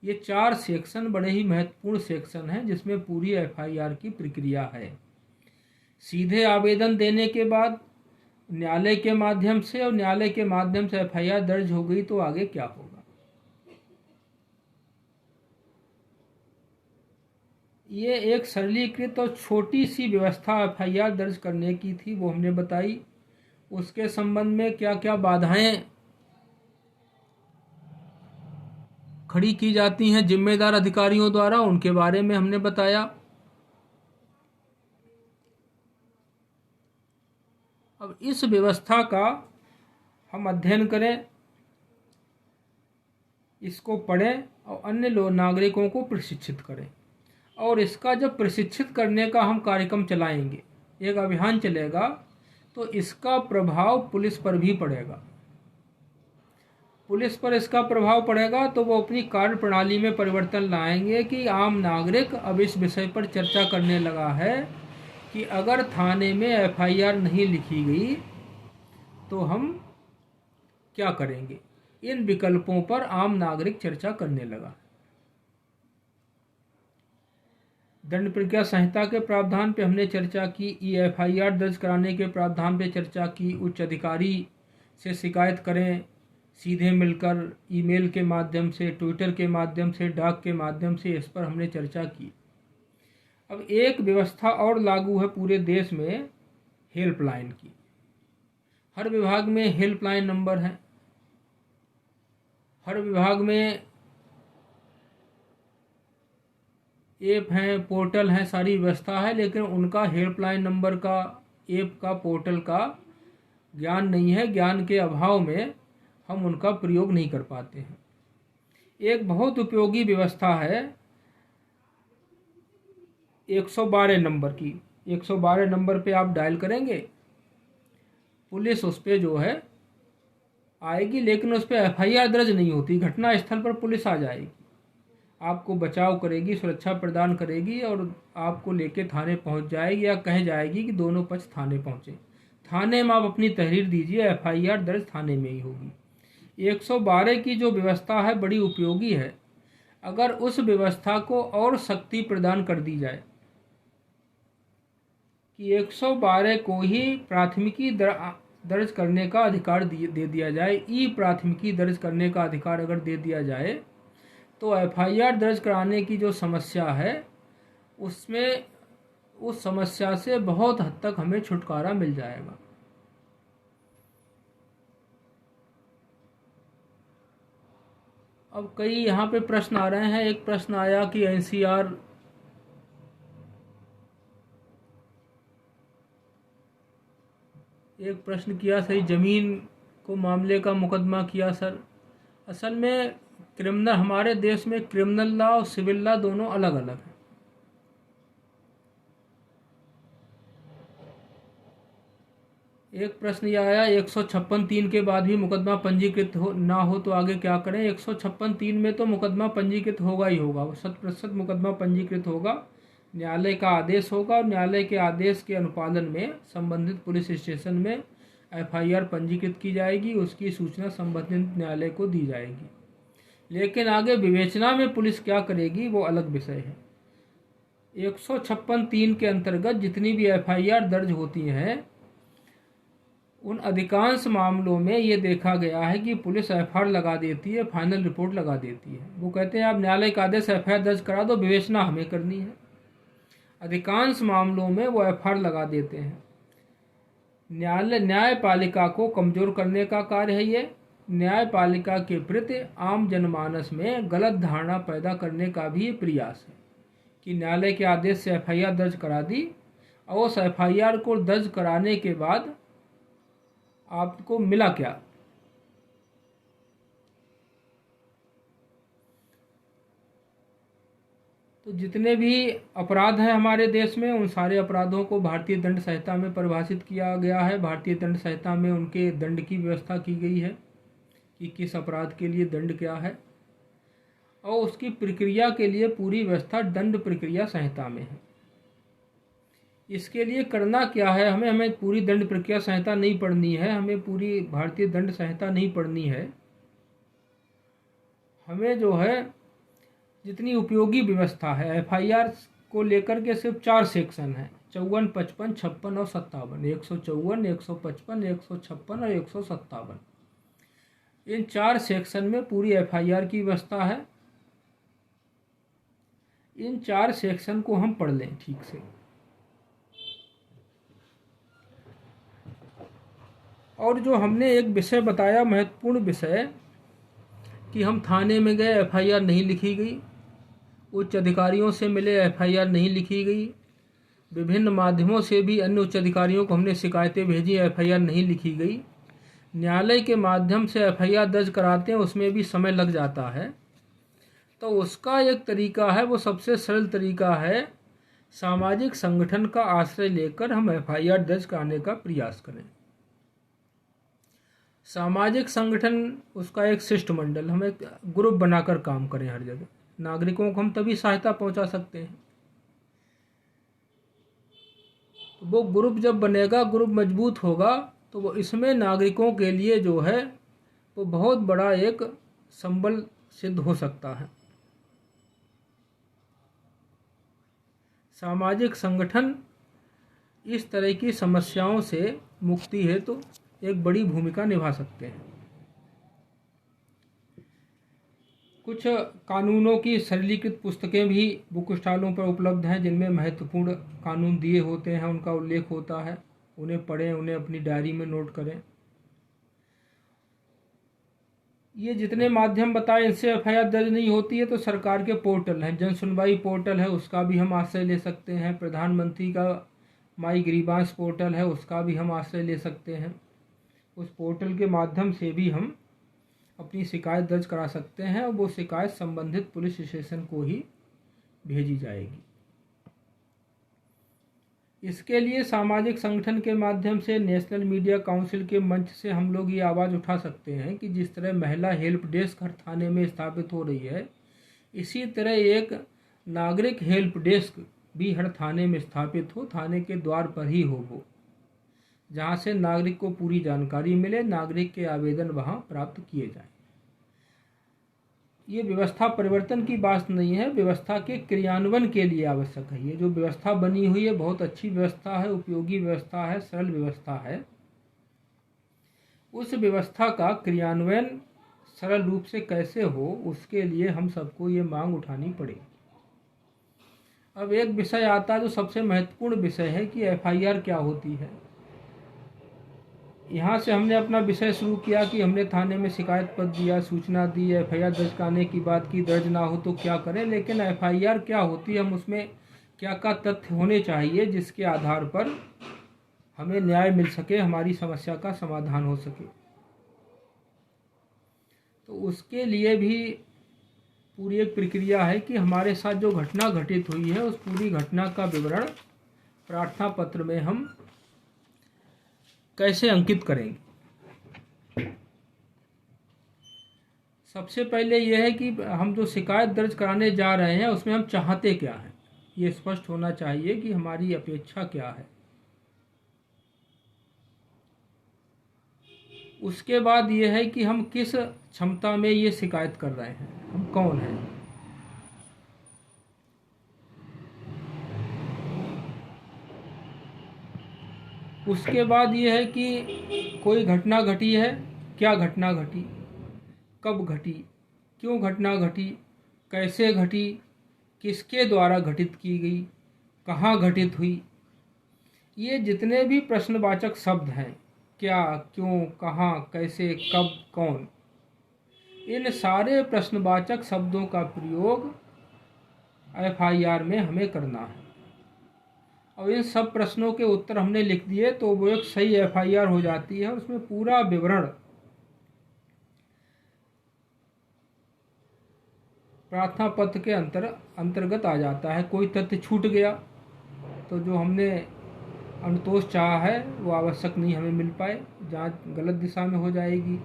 ये 4 सेक्शन बड़े ही महत्वपूर्ण सेक्शन हैं जिसमें पूरी FIR की प्रक्रिया है। सीधे आवेदन देने के बाद न्यायालय के माध्यम से, और न्यायालय के माध्यम से FIR दर्ज हो गई तो आगे क्या होगा। ये एक सरलीकृत और छोटी सी व्यवस्था FIR दर्ज करने की थी, वो हमने बताई। उसके संबंध में क्या क्या बाधाएं खड़ी की जाती हैं जिम्मेदार अधिकारियों द्वारा, उनके बारे में हमने बताया। अब इस व्यवस्था का हम अध्ययन करें, इसको पढ़ें और अन्य नागरिकों को प्रशिक्षित करें। और इसका जब प्रशिक्षित करने का हम कार्यक्रम चलाएंगे, एक अभियान चलेगा, तो इसका प्रभाव पुलिस पर भी पड़ेगा। पुलिस पर इसका प्रभाव पड़ेगा तो वो अपनी कार्य प्रणाली में परिवर्तन लाएंगे कि आम नागरिक अब इस विषय पर चर्चा करने लगा है कि अगर थाने में FIR नहीं लिखी गई तो हम क्या करेंगे। इन विकल्पों पर आम नागरिक चर्चा करने लगा। दंड प्रक्रिया संहिता के प्रावधान पे हमने चर्चा की, FIR दर्ज कराने के प्रावधान पे चर्चा की, उच्च अधिकारी से शिकायत करें, सीधे मिलकर, ईमेल के माध्यम से, ट्विटर के माध्यम से, डाक के माध्यम से, इस पर हमने चर्चा की। अब एक व्यवस्था और लागू है पूरे देश में, हेल्पलाइन की। हर विभाग में हेल्पलाइन नंबर है, हर विभाग में ऐप हैं, पोर्टल हैं, सारी व्यवस्था है, लेकिन उनका हेल्पलाइन नंबर का, ऐप का, पोर्टल का ज्ञान नहीं है। ज्ञान के अभाव में हम उनका प्रयोग नहीं कर पाते हैं। एक बहुत उपयोगी व्यवस्था है 112 नंबर की। 112 नंबर पे आप डायल करेंगे, पुलिस उस पर जो है आएगी, लेकिन उस पर FIR दर्ज नहीं होती। घटना स्थल पर पुलिस आ जाएगी, आपको बचाव करेगी, सुरक्षा प्रदान करेगी और आपको लेके थाने पहुंच जाएगी, या कह जाएगी कि दोनों पक्ष थाने पहुंचे। थाने में आप अपनी तहरीर दीजिए, FIR दर्ज थाने में ही होगी। 112 की जो व्यवस्था है बड़ी उपयोगी है। अगर उस व्यवस्था को और शक्ति प्रदान कर दी जाए कि 112 को ही प्राथमिकी दर्ज करने का अधिकार दे दिया जाए, ई प्राथमिकी दर्ज करने का अधिकार अगर दे दिया जाए, तो FIR दर्ज कराने की जो समस्या है उसमें, उस समस्या से बहुत हद तक हमें छुटकारा मिल जाएगा। अब कई यहाँ पे प्रश्न आ रहे हैं। एक प्रश्न आया कि NCR एक प्रश्न किया, सही जमीन को मामले का मुकदमा किया सर। असल में क्रिमिनल, हमारे देश में क्रिमिनल लॉ और सिविल लॉ दोनों अलग अलग हैं। एक प्रश्न यह आया 156(3) के बाद भी मुकदमा पंजीकृत ना हो तो आगे क्या करें। 156(3) में तो मुकदमा पंजीकृत होगा ही होगा, 100% मुकदमा पंजीकृत होगा। न्यायालय का आदेश होगा और न्यायालय के आदेश के अनुपालन में संबंधित पुलिस स्टेशन में एफआईआर पंजीकृत की जाएगी, उसकी सूचना संबंधित न्यायालय को दी जाएगी। लेकिन आगे विवेचना में पुलिस क्या करेगी वो अलग विषय है। 156(3) के अंतर्गत जितनी भी एफआईआर दर्ज होती हैं उन अधिकांश मामलों में ये देखा गया है कि पुलिस एफआईआर लगा देती है, फाइनल रिपोर्ट लगा देती है। वो कहते हैं आप न्यायालय का आदेश एफआईआर दर्ज करा दो, विवेचना हमें करनी है। अधिकांश मामलों में वो एफआईआर लगा देते हैं। न्यायपालिका को कमजोर करने का कार्य है ये। न्यायपालिका के प्रति आम जनमानस में गलत धारणा पैदा करने का भी ये प्रयास है कि न्यायालय के आदेश से एफआईआर दर्ज करा दी और उस एफआईआर को दर्ज कराने के बाद आपको मिला क्या। तो जितने भी अपराध हैं हमारे देश में उन सारे अपराधों को भारतीय दंड संहिता में परिभाषित किया गया है। भारतीय दंड संहिता में उनके दंड की व्यवस्था की गई है कि किस अपराध के लिए दंड क्या है, और उसकी प्रक्रिया के लिए पूरी व्यवस्था दंड प्रक्रिया संहिता में है। इसके लिए करना क्या है, हमें पूरी दंड प्रक्रिया संहिता नहीं पढ़नी है, हमें पूरी भारतीय दंड संहिता नहीं पढ़नी है। हमें जो है जितनी उपयोगी व्यवस्था है एफआईआर को लेकर के सिर्फ 4 सेक्शन हैं, 54, 55, 56 और 57। 154, 155, 156 और 157। इन 4 सेक्शन में पूरी एफआईआर की व्यवस्था है। इन 4 सेक्शन को हम पढ़ लें ठीक से। और जो हमने एक विषय बताया, महत्वपूर्ण विषय, कि हम थाने में गए एफआईआर नहीं लिखी गई, उच्च अधिकारियों से मिले एफआईआर नहीं लिखी गई, विभिन्न माध्यमों से भी अन्य उच्च अधिकारियों को हमने शिकायतें भेजी, एफआईआर नहीं लिखी गई। न्यायालय के माध्यम से एफआईआर दर्ज कराते हैं, उसमें भी समय लग जाता है। तो उसका एक तरीका है, वो सबसे सरल तरीका है, सामाजिक संगठन का आश्रय लेकर हम एफआईआर दर्ज कराने का प्रयास करें। सामाजिक संगठन उसका एक शिष्टमंडल, हम एक ग्रुप बनाकर काम करें हर जगह। नागरिकों को हम तभी सहायता पहुंचा सकते हैं। तो वो ग्रुप जब बनेगा, ग्रुप मजबूत होगा, तो वो इसमें नागरिकों के लिए जो है वो बहुत बड़ा एक संबल सिद्ध हो सकता है। सामाजिक संगठन इस तरह की समस्याओं से मुक्ति हेतु तो एक बड़ी भूमिका निभा सकते हैं। कुछ कानूनों की सरलीकृत पुस्तकें भी बुक स्टॉलों पर उपलब्ध हैं, जिनमें महत्वपूर्ण कानून दिए होते हैं, उनका उल्लेख होता है। उन्हें पढ़ें, उन्हें अपनी डायरी में नोट करें। ये जितने माध्यम बताए, इनसे एफआईआर दर्ज नहीं होती है तो सरकार के पोर्टल हैं, जन सुनवाई पोर्टल है, उसका भी हम आश्रय ले सकते हैं। प्रधानमंत्री का माई ग्रीवांस पोर्टल है, उसका भी हम आश्रय ले सकते हैं। उस पोर्टल के माध्यम से भी हम अपनी शिकायत दर्ज करा सकते हैं और वो शिकायत संबंधित पुलिस स्टेशन को ही भेजी जाएगी। इसके लिए सामाजिक संगठन के माध्यम से नेशनल मीडिया काउंसिल के मंच से हम लोग ये आवाज़ उठा सकते हैं कि जिस तरह महिला हेल्प डेस्क हर थाने में स्थापित हो रही है, इसी तरह एक नागरिक हेल्प डेस्क भी हर थाने में स्थापित हो, थाने के द्वार पर ही हो वो, जहाँ से नागरिक को पूरी जानकारी मिले, नागरिक के आवेदन वहाँ प्राप्त किए जाएं। ये व्यवस्था परिवर्तन की बात नहीं है, व्यवस्था के क्रियान्वयन के लिए आवश्यक है। ये जो व्यवस्था बनी हुई है बहुत अच्छी व्यवस्था है, उपयोगी व्यवस्था है, सरल व्यवस्था है। उस व्यवस्था का क्रियान्वयन सरल रूप से कैसे हो, उसके लिए हम सबको ये मांग उठानी पड़ेगी। अब एक विषय आता है जो सबसे महत्वपूर्ण विषय है कि एफआईआर क्या होती है। यहाँ से हमने अपना विषय शुरू किया कि हमने थाने में शिकायत पत्र दिया, सूचना दी, एफआईआर दर्ज कराने की बात की, दर्ज ना हो तो क्या करें। लेकिन एफआईआर क्या होती है, हम उसमें क्या क्या तथ्य होने चाहिए जिसके आधार पर हमें न्याय मिल सके, हमारी समस्या का समाधान हो सके। तो उसके लिए भी पूरी एक प्रक्रिया है कि हमारे साथ जो घटना घटित हुई है उस पूरी घटना का विवरण प्रार्थना पत्र में हम कैसे अंकित करेंगे। सबसे पहले यह है कि हम जो शिकायत दर्ज कराने जा रहे हैं उसमें हम चाहते क्या हैं, ये स्पष्ट होना चाहिए कि हमारी अपेक्षा क्या है। उसके बाद ये है कि हम किस क्षमता में ये शिकायत कर रहे हैं, हम कौन हैं। उसके बाद ये है कि कोई घटना घटी है, क्या घटना घटी, कब घटी, क्यों घटना घटी, कैसे घटी, किसके द्वारा घटित की गई, कहाँ घटित हुई। ये जितने भी प्रश्नवाचक शब्द हैं, क्या, क्यों, कहाँ, कैसे, कब, कौन, इन सारे प्रश्नवाचक शब्दों का प्रयोग एफआईआर में हमें करना है। और इन सब प्रश्नों के उत्तर हमने लिख दिए तो वो एक सही एफआईआर हो जाती है। उसमें पूरा विवरण प्रार्थना पत्र के अंतर्गत आ जाता है। कोई तथ्य छूट गया तो जो हमने अनुतोष चाहा है वो आवश्यक नहीं हमें मिल पाए, जांच गलत दिशा में हो जाएगी।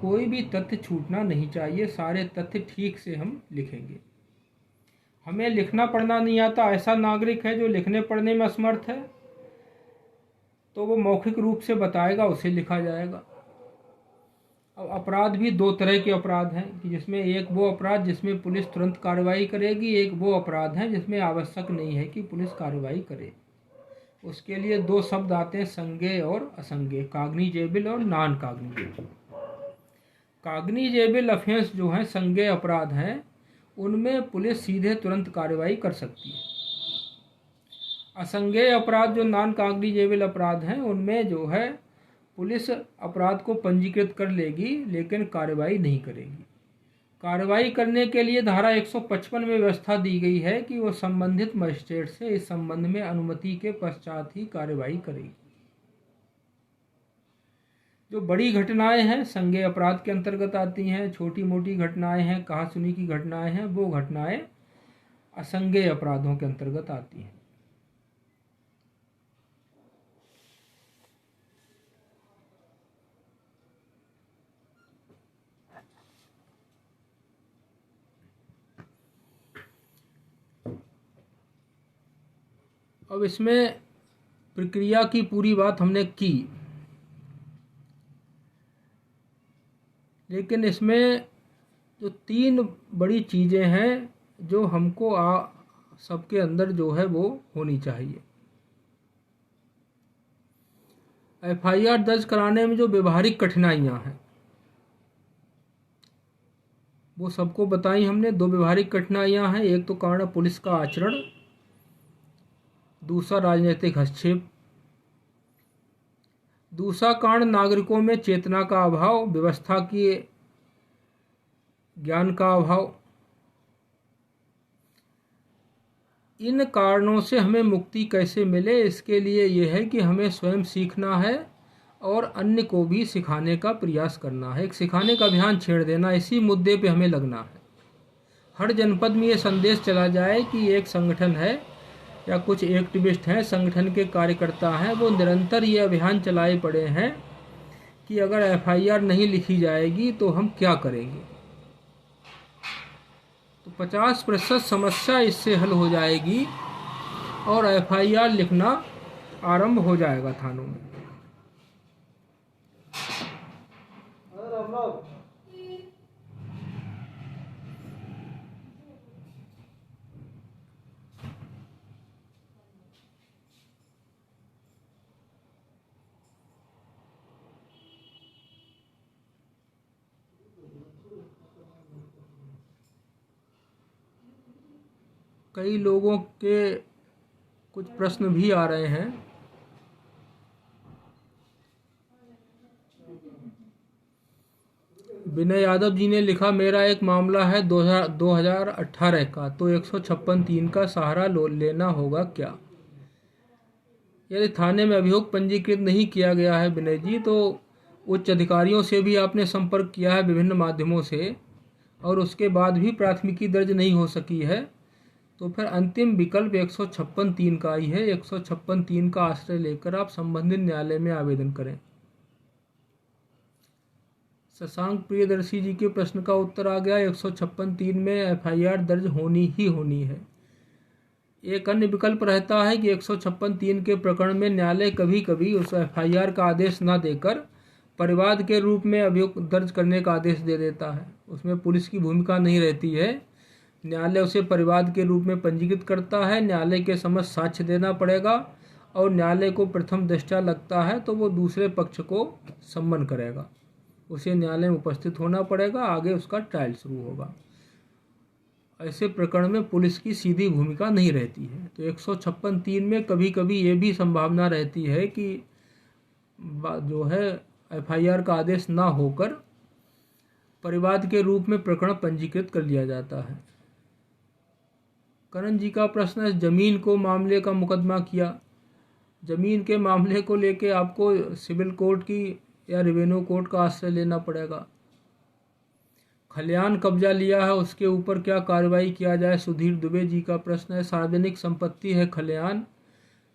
कोई भी तथ्य छूटना नहीं चाहिए, सारे तथ्य ठीक से हम लिखेंगे। हमें लिखना पढ़ना नहीं आता ऐसा नागरिक है जो लिखने पढ़ने में असमर्थ है, तो वो मौखिक रूप से बताएगा, उसे लिखा जाएगा। अब अपराध भी दो तरह के अपराध हैं कि जिसमें एक वो अपराध जिसमें पुलिस तुरंत कार्रवाई करेगी, एक वो अपराध है जिसमें आवश्यक नहीं है कि पुलिस कार्रवाई करे। उसके लिए दो शब्द आते हैं, संज्ञेय और असंज्ञेय, कॉग्निजेबल और नॉन कॉग्निजेबल। कॉग्निजेबल ऑफेंस जो है, संज्ञेय अपराध हैं, उनमें पुलिस सीधे तुरंत कार्रवाई कर सकती है। असंज्ञेय अपराध जो नॉन कॉग्निजेबल अपराध हैं, उनमें जो है पुलिस अपराध को पंजीकृत कर लेगी लेकिन कार्रवाई नहीं करेगी। कार्रवाई करने के लिए धारा 155 में व्यवस्था दी गई है कि वो संबंधित मजिस्ट्रेट से इस संबंध में अनुमति के पश्चात ही कार्रवाई करेगी। जो बड़ी घटनाएं हैं संज्ञेय अपराध के अंतर्गत आती हैं, छोटी मोटी घटनाएं हैं, कहासुनी की घटनाएं हैं, वो घटनाएं असंज्ञेय अपराधों के अंतर्गत आती हैं। अब इसमें प्रक्रिया की पूरी बात हमने की, लेकिन इसमें जो तीन बड़ी चीज़ें हैं जो हमको सबके अंदर जो है वो होनी चाहिए। एफआईआर दर्ज कराने में जो व्यवहारिक कठिनाइयां हैं वो सबको बताई हमने। दो व्यवहारिक कठिनाइयां हैं, एक तो कारण पुलिस का आचरण, दूसरा राजनीतिक हस्तक्षेप। दूसरा कारण नागरिकों में चेतना का अभाव, व्यवस्था के ज्ञान का अभाव। इन कारणों से हमें मुक्ति कैसे मिले, इसके लिए यह है कि हमें स्वयं सीखना है और अन्य को भी सिखाने का प्रयास करना है। एक सिखाने का अभियान छेड़ देना, इसी मुद्दे पे हमें लगना है। हर जनपद में ये संदेश चला जाए कि एक संगठन है या कुछ एक्टिविस्ट हैं, संगठन के कार्यकर्ता हैं, वो निरंतर ये अभियान चलाए पड़े हैं कि अगर एफआईआर नहीं लिखी जाएगी तो हम क्या करेंगे। तो 50% समस्या इससे हल हो जाएगी और एफआईआर लिखना आरंभ हो जाएगा थानों में। कई लोगों के कुछ प्रश्न भी आ रहे हैं। विनय यादव जी ने लिखा, मेरा एक मामला है 2018 का, तो 156(3) का सहारा लेना होगा क्या? यदि थाने में अभियोग पंजीकृत नहीं किया गया है विनय जी, तो उच्च अधिकारियों से भी आपने संपर्क किया है विभिन्न माध्यमों से और उसके बाद भी प्राथमिकी दर्ज नहीं हो सकी है, तो फिर अंतिम विकल्प 156(3) का ही है। 156(3) का आश्रय लेकर आप संबंधित न्यायालय में आवेदन करें। शशांक प्रियदर्शी जी के प्रश्न का उत्तर आ गया। 156(3) में एफआईआर दर्ज होनी ही होनी है। एक अन्य विकल्प रहता है कि 156(3) के प्रकरण में न्यायालय कभी कभी उस एफआईआर का आदेश न देकर परिवाद के रूप में अभियोग दर्ज करने का आदेश दे देता है। उसमें पुलिस की भूमिका नहीं रहती है। न्यायालय उसे परिवाद के रूप में पंजीकृत करता है। न्यायालय के समक्ष साक्ष्य देना पड़ेगा और न्यायालय को प्रथम दृष्टया लगता है तो वो दूसरे पक्ष को सम्मन करेगा। उसे न्यायालय में उपस्थित होना पड़ेगा, आगे उसका ट्रायल शुरू होगा। ऐसे प्रकरण में पुलिस की सीधी भूमिका नहीं रहती है। तो 156(3) में कभी कभी ये भी संभावना रहती है कि जो है एफआईआर का आदेश ना होकर परिवाद के रूप में प्रकरण पंजीकृत कर लिया जाता है। करण जी का प्रश्न है, जमीन को मामले का मुकदमा किया। जमीन के मामले को लेके आपको सिविल कोर्ट की या रेवेन्यू कोर्ट का आश्रय लेना पड़ेगा। खलियान कब्जा लिया है, उसके ऊपर क्या कार्रवाई किया जाए। सुधीर दुबे जी का प्रश्न है, सार्वजनिक संपत्ति है खलियान,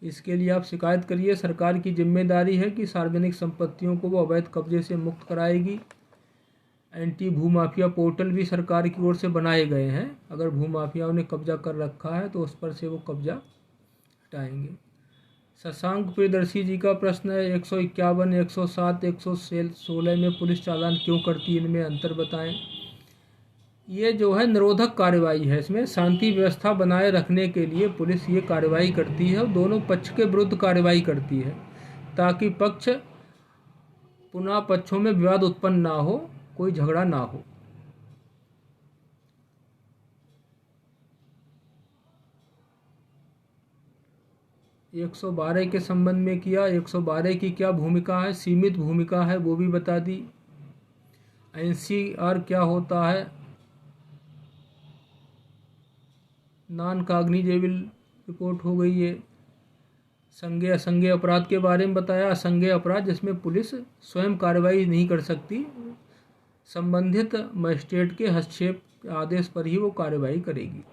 इसके लिए आप शिकायत करिए। सरकार की जिम्मेदारी है कि सार्वजनिक संपत्तियों को वो अवैध कब्जे से मुक्त कराएगी। एंटी भूमाफिया पोर्टल भी सरकार की ओर से बनाए गए हैं। अगर भूमाफियाओं ने कब्जा कर रखा है तो उस पर से वो कब्जा हटाएंगे। शशांक प्रियदर्शी जी का प्रश्न है, 151, 107, 116 में पुलिस चालान क्यों करती है, इनमें अंतर बताएं। ये जो है निरोधक कार्रवाई है। इसमें शांति व्यवस्था बनाए रखने के लिए पुलिस ये कार्रवाई करती है और दोनों पक्ष के विरुद्ध कार्रवाई करती है ताकि पुनः पक्षों में विवाद उत्पन्न ना हो, कोई झगड़ा ना हो। ये 112 के संबंध में किया। 112 की क्या भूमिका है, सीमित भूमिका है, वो भी बता दी। एनसीआर क्या होता है, नॉन कॉग्निजेबल रिपोर्ट हो गई है। संज्ञेय असंज्ञेय अपराध के बारे में बताया। असंज्ञेय अपराध जिसमें पुलिस स्वयं कार्रवाई नहीं कर सकती, संबंधित मजिस्ट्रेट के हस्तक्षेप आदेश पर ही वो कार्रवाई करेगी।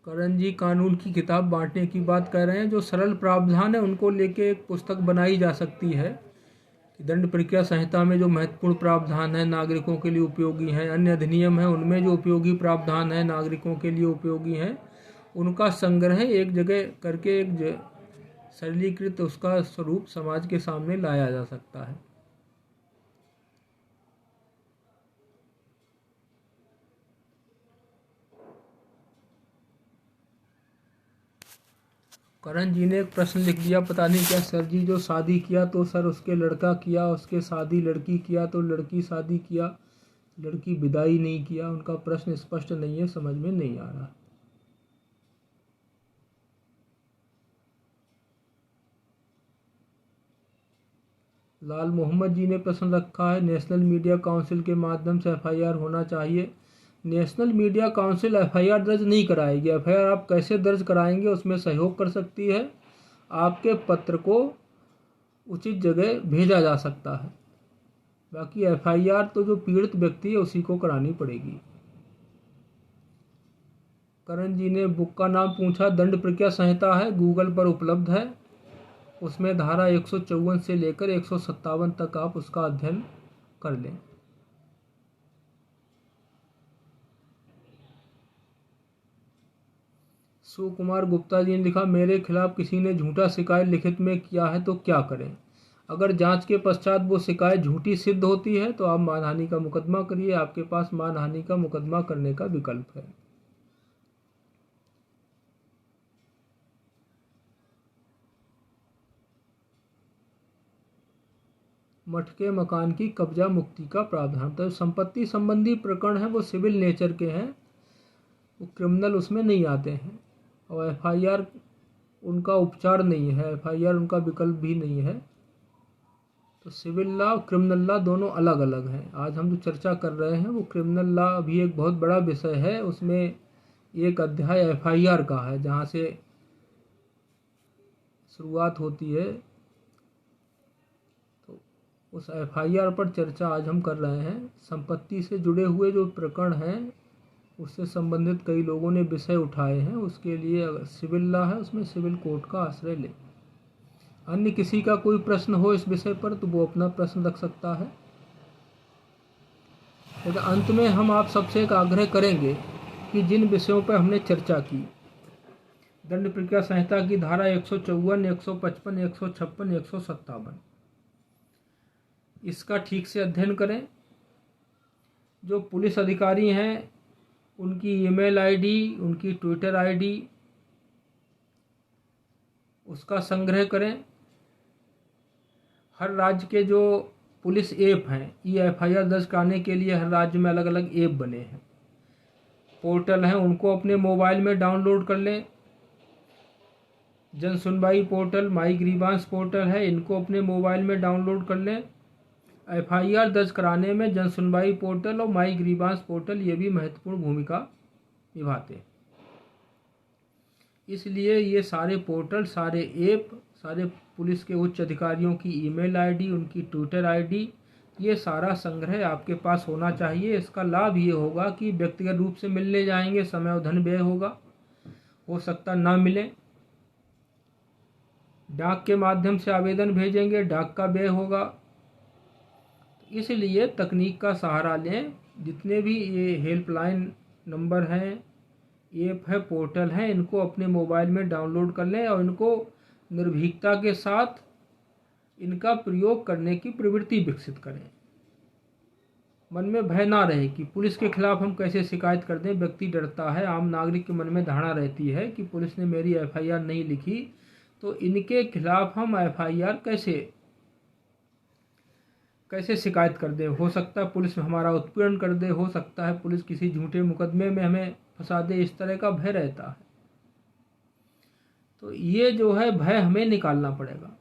करण जी कानून की किताब बांटने की बात कर रहे हैं। जो सरल प्रावधान है उनको लेके एक पुस्तक बनाई जा सकती है कि दंड प्रक्रिया संहिता में जो महत्वपूर्ण प्रावधान है नागरिकों के लिए उपयोगी हैं, अन्य अधिनियम है उनमें जो उपयोगी प्रावधान है नागरिकों के लिए उपयोगी हैं, उनका संग्रह एक जगह करके एक सरलीकृत उसका स्वरूप समाज के सामने लाया जा सकता है। करण जी ने एक प्रश्न लिख दिया, पता नहीं क्या सर जी, जो शादी किया तो सर उसके लड़का किया, उसके शादी लड़की किया तो लड़की शादी किया, लड़की विदाई नहीं किया। उनका प्रश्न स्पष्ट नहीं है, समझ में नहीं आ रहा। लाल मोहम्मद जी ने प्रश्न रखा है, नेशनल मीडिया काउंसिल के माध्यम से एफआईआर होना चाहिए। नेशनल मीडिया काउंसिल एफआईआर दर्ज नहीं कराएगी। एफआईआर आप कैसे दर्ज कराएंगे, उसमें सहयोग कर सकती है, आपके पत्र को उचित जगह भेजा जा सकता है। बाकी एफआईआर तो जो पीड़ित व्यक्ति है उसी को करानी पड़ेगी। करण जी ने बुक का नाम पूछा, दंड प्रक्रिया संहिता है, गूगल पर उपलब्ध है। उसमें धारा 154 से लेकर 157 तक आप उसका अध्ययन कर लें। सुकुमार गुप्ता जी ने लिखा, मेरे खिलाफ किसी ने झूठा शिकायत लिखित में किया है तो क्या करें। अगर जांच के पश्चात वो शिकायत झूठी सिद्ध होती है तो आप मानहानि का मुकदमा करिए। आपके पास मानहानि का मुकदमा करने का विकल्प है। मटके मकान की कब्जा मुक्ति का प्रावधान। तो संपत्ति संबंधी प्रकरण है वो सिविल नेचर के हैं, वो क्रिमिनल उसमें नहीं आते हैं। और एफआईआर उनका उपचार नहीं है, एफआईआर उनका विकल्प भी नहीं है। तो सिविल लॉ और क्रिमिनल लॉ दोनों अलग अलग हैं। आज हम जो चर्चा कर रहे हैं वो क्रिमिनल लॉ भी एक बहुत बड़ा विषय है। उसमें एक अध्याय एफआईआर का है जहाँ से शुरुआत होती है। तो उस एफआईआर पर चर्चा आज हम कर रहे हैं। संपत्ति से जुड़े हुए जो प्रकरण हैं उससे संबंधित कई लोगों ने विषय उठाए हैं, उसके लिए सिविल लॉ है, उसमें सिविल कोर्ट का आश्रय लें। अन्य किसी का कोई प्रश्न हो इस विषय पर तो वो अपना प्रश्न रख सकता है। लेकिन अंत में हम आप सबसे एक आग्रह करेंगे कि जिन विषयों पर हमने चर्चा की, दंड प्रक्रिया संहिता की धारा 154, 155, 156, 157, इसका ठीक से अध्ययन करें। जो पुलिस अधिकारी हैं उनकी ईमेल आईडी, उनकी ट्विटर आईडी, उसका संग्रह करें। हर राज्य के जो पुलिस ऐप हैं, ये एफआईआर दर्ज कराने के लिए हर राज्य में अलग अलग ऐप बने हैं, पोर्टल हैं, उनको अपने मोबाइल में डाउनलोड कर लें। जन सुनवाई पोर्टल, माई ग्रीवांस पोर्टल है, इनको अपने मोबाइल में डाउनलोड कर लें। एफआईआर दर्ज कराने में जन सुनवाई पोर्टल और माई ग्रीवांस पोर्टल ये भी महत्वपूर्ण भूमिका निभाते हैं। इसलिए ये सारे पोर्टल, सारे ऐप, सारे पुलिस के उच्च अधिकारियों की ईमेल आईडी, उनकी ट्विटर आईडी, ये सारा संग्रह आपके पास होना चाहिए। इसका लाभ ये होगा कि व्यक्तिगत रूप से मिलने जाएंगे, समय और धन व्यय होगा, हो सकता ना मिले। डाक के माध्यम से आवेदन भेजेंगे, डाक का व्यय होगा। इसलिए तकनीक का सहारा लें। जितने भी ये हेल्पलाइन नंबर हैं, ऐप है, पोर्टल है, इनको अपने मोबाइल में डाउनलोड कर लें और इनको निर्भीकता के साथ इनका प्रयोग करने की प्रवृत्ति विकसित करें। मन में भय ना रहे कि पुलिस के खिलाफ हम कैसे शिकायत कर दें। व्यक्ति डरता है, आम नागरिक के मन में धारणा रहती है कि पुलिस ने मेरी एफआईआर नहीं लिखी तो इनके खिलाफ हम एफआईआर कैसे शिकायत कर दें। हो सकता है पुलिस हमारा उत्पीड़न कर दे, हो सकता है पुलिस किसी झूठे मुकदमे में हमें फंसा दे, इस तरह का भय रहता है। तो ये जो है भय हमें निकालना पड़ेगा।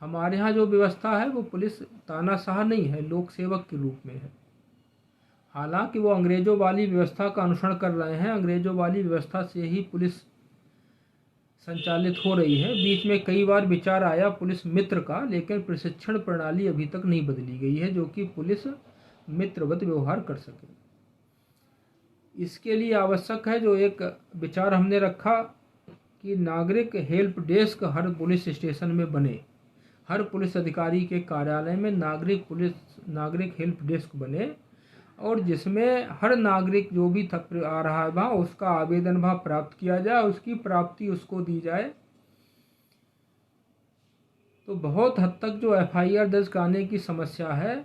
हमारे यहाँ जो व्यवस्था है वो पुलिस तानाशाह नहीं है, लोक सेवक के रूप में है। हालांकि वो अंग्रेजों वाली व्यवस्था का अनुसरण कर रहे हैं, अंग्रेजों वाली व्यवस्था से ही पुलिस संचालित हो रही है। बीच में कई बार विचार आया पुलिस मित्र का, लेकिन प्रशिक्षण प्रणाली अभी तक नहीं बदली गई है जो कि पुलिस मित्रवत व्यवहार कर सके। इसके लिए आवश्यक है जो एक विचार हमने रखा कि नागरिक हेल्प डेस्क हर पुलिस स्टेशन में बने, हर पुलिस अधिकारी के कार्यालय में नागरिक हेल्प डेस्क बने, और जिसमें हर नागरिक जो भी आ रहा है वहाँ उसका आवेदन वहाँ प्राप्त किया जाए, उसकी प्राप्ति उसको दी जाए। तो बहुत हद तक जो एफआईआर दर्ज कराने की समस्या है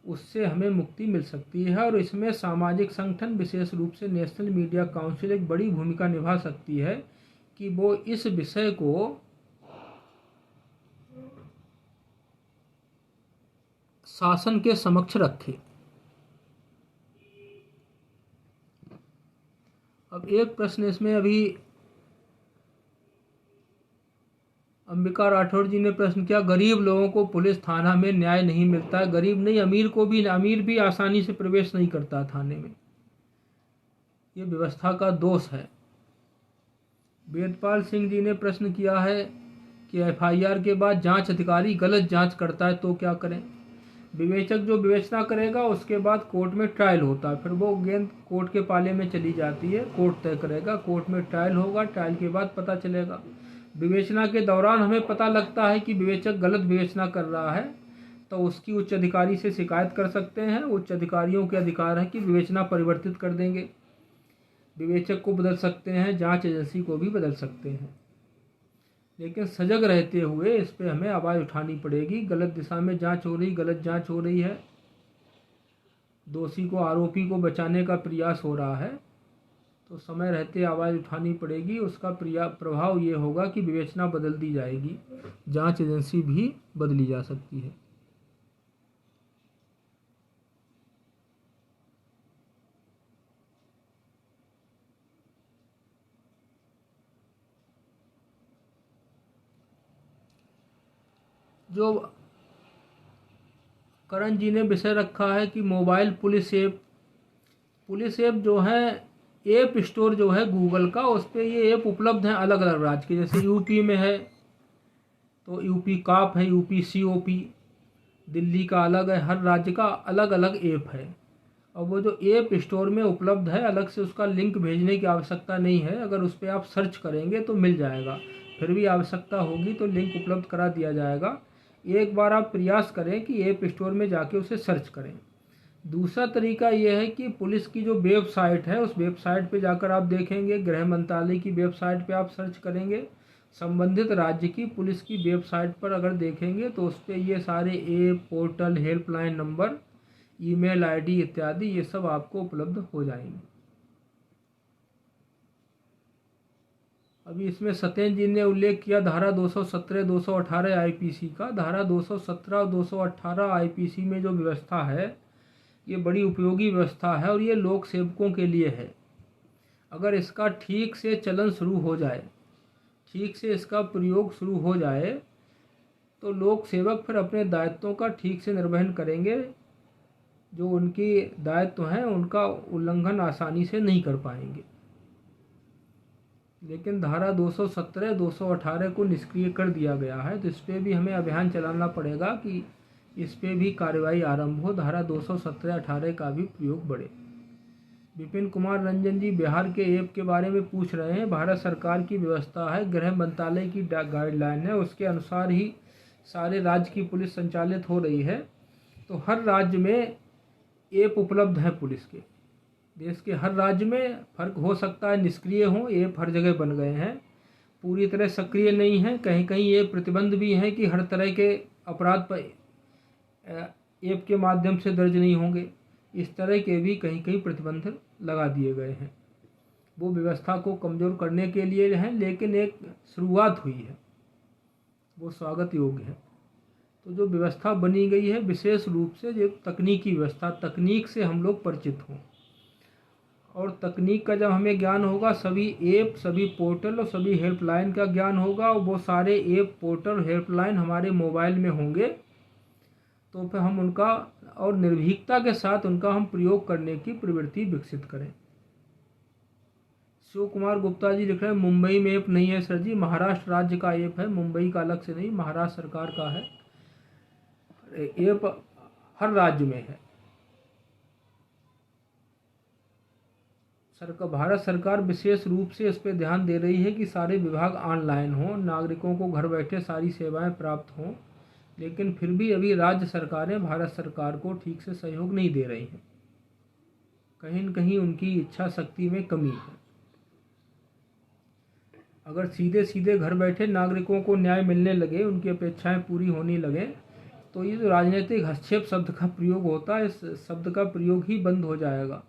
उससे हमें मुक्ति मिल सकती है। और इसमें सामाजिक संगठन, विशेष रूप से नेशनल मीडिया काउंसिल एक बड़ी भूमिका निभा सकती है कि वो इस विषय को शासन के समक्ष रखे। अब एक प्रश्न इसमें अभी अंबिका राठौर जी ने प्रश्न किया, गरीब लोगों को पुलिस थाना में न्याय नहीं मिलता है। गरीब नहीं, अमीर भी आसानी से प्रवेश नहीं करता थाने में। ये व्यवस्था का दोष है। वेदपाल सिंह जी ने प्रश्न किया है कि एफआईआर के बाद जांच अधिकारी गलत जांच करता है तो क्या करें। विवेचक जो विवेचना करेगा उसके बाद कोर्ट में ट्रायल होता है, फिर वो गेंद कोर्ट के पाले में चली जाती है, कोर्ट तय करेगा, कोर्ट में ट्रायल होगा, ट्रायल के बाद पता चलेगा। विवेचना के दौरान हमें पता लगता है कि विवेचक गलत विवेचना कर रहा है तो उसकी उच्च अधिकारी से शिकायत कर सकते हैं। उच्च अधिकारियों के अधिकार है कि विवेचना परिवर्तित कर देंगे, विवेचक को बदल सकते हैं, जांच एजेंसी को भी बदल सकते हैं। लेकिन सजग रहते हुए इस पे हमें आवाज़ उठानी पड़ेगी। गलत दिशा में जांच हो रही, गलत जांच हो रही है, दोषी को, आरोपी को बचाने का प्रयास हो रहा है, तो समय रहते आवाज़ उठानी पड़ेगी। उसका प्रभाव ये होगा कि विवेचना बदल दी जाएगी, जांच एजेंसी भी बदली जा सकती है। जो करण जी ने विषय रखा है कि मोबाइल पुलिस ऐप जो है, ऐप स्टोर जो है गूगल का, उस पर ये ऐप उपलब्ध हैं अलग अलग राज्य के। जैसे यूपी में है तो यूपी काप है, यूपी COP, दिल्ली का अलग है, हर राज्य का अलग अलग ऐप है। और वो जो ऐप स्टोर में उपलब्ध है, अलग से उसका लिंक भेजने की आवश्यकता नहीं है, अगर उस पर आप सर्च करेंगे तो मिल जाएगा। फिर भी आवश्यकता होगी तो लिंक उपलब्ध करा दिया जाएगा। एक बार आप प्रयास करें कि ऐप स्टोर में जाके उसे सर्च करें। दूसरा तरीका यह है कि पुलिस की जो वेबसाइट है उस वेबसाइट पे जाकर आप देखेंगे, गृह मंत्रालय की वेबसाइट पे आप सर्च करेंगे, संबंधित राज्य की पुलिस की वेबसाइट पर अगर देखेंगे तो उस पर ये सारे app, portal, helpline number, email ID इत्यादि ये सब आपको उपलब्ध हो जाएंगे। अभी इसमें सत्येंद्र जी ने उल्लेख किया धारा 217, 218 आईपीसी का। धारा 217 और 218 आईपीसी में जो व्यवस्था है ये बड़ी उपयोगी व्यवस्था है और ये लोक सेवकों के लिए है। अगर इसका ठीक से चलन शुरू हो जाए, ठीक से इसका प्रयोग शुरू हो जाए तो लोक सेवक फिर अपने दायित्वों का ठीक से निर्वहन करेंगे। जो उनकी दायित्व हैं उनका उल्लंघन आसानी से नहीं कर पाएंगे। लेकिन धारा 217, 218 को निष्क्रिय कर दिया गया है, तो इस पर भी हमें अभियान चलाना पड़ेगा कि इस पे भी कार्रवाई आरंभ हो, धारा 217, 18 का भी प्रयोग बढ़े। विपिन कुमार रंजन जी बिहार के ऐप के बारे में पूछ रहे हैं। भारत सरकार की व्यवस्था है, गृह मंत्रालय की गाइडलाइन है, उसके अनुसार ही सारे राज्य की पुलिस संचालित हो रही है। तो हर राज्य में ऐप उपलब्ध है पुलिस के। देश के हर राज्य में, फर्क हो सकता है निष्क्रिय हो, ऐप हर जगह बन गए हैं, पूरी तरह सक्रिय नहीं है। कहीं कहीं ये प्रतिबंध भी है कि हर तरह के अपराध पर ऐप के माध्यम से दर्ज नहीं होंगे। इस तरह के भी कहीं कहीं प्रतिबंध लगा दिए गए हैं। वो व्यवस्था को कमज़ोर करने के लिए हैं, लेकिन एक शुरुआत हुई है, वो स्वागत योग्य है। तो जो व्यवस्था बनी गई है विशेष रूप से जो तकनीकी व्यवस्था, तकनीक से हम लोग परिचित हों, और तकनीक का जब हमें ज्ञान होगा, सभी ऐप, सभी पोर्टल और सभी हेल्पलाइन का ज्ञान होगा, और वो सारे ऐप, पोर्टल, हेल्पलाइन हमारे मोबाइल में होंगे, तो फिर हम उनका और निर्भीकता के साथ उनका हम प्रयोग करने की प्रवृत्ति विकसित करें। शिव कुमार गुप्ता जी लिख रहे हैं मुंबई में ऐप नहीं है सर जी, महाराष्ट्र राज्य का ऐप है, मुंबई का अलग से नहीं, महाराष्ट्र सरकार का है। ऐप हर राज्य में है। भारत सरकार विशेष रूप से इस पर ध्यान दे रही है कि सारे विभाग ऑनलाइन हों, नागरिकों को घर बैठे सारी सेवाएं प्राप्त हों, लेकिन फिर भी अभी राज्य सरकारें भारत सरकार को ठीक से सहयोग नहीं दे रही हैं। कहीं न कहीं उनकी इच्छा शक्ति में कमी है। अगर सीधे सीधे घर बैठे नागरिकों को न्याय मिलने लगे, उनकी अपेक्षाएं पूरी होने लगे, तो ये जो राजनीतिक हस्तक्षेप शब्द का प्रयोग होता है, इस शब्द का प्रयोग ही बंद हो जाएगा।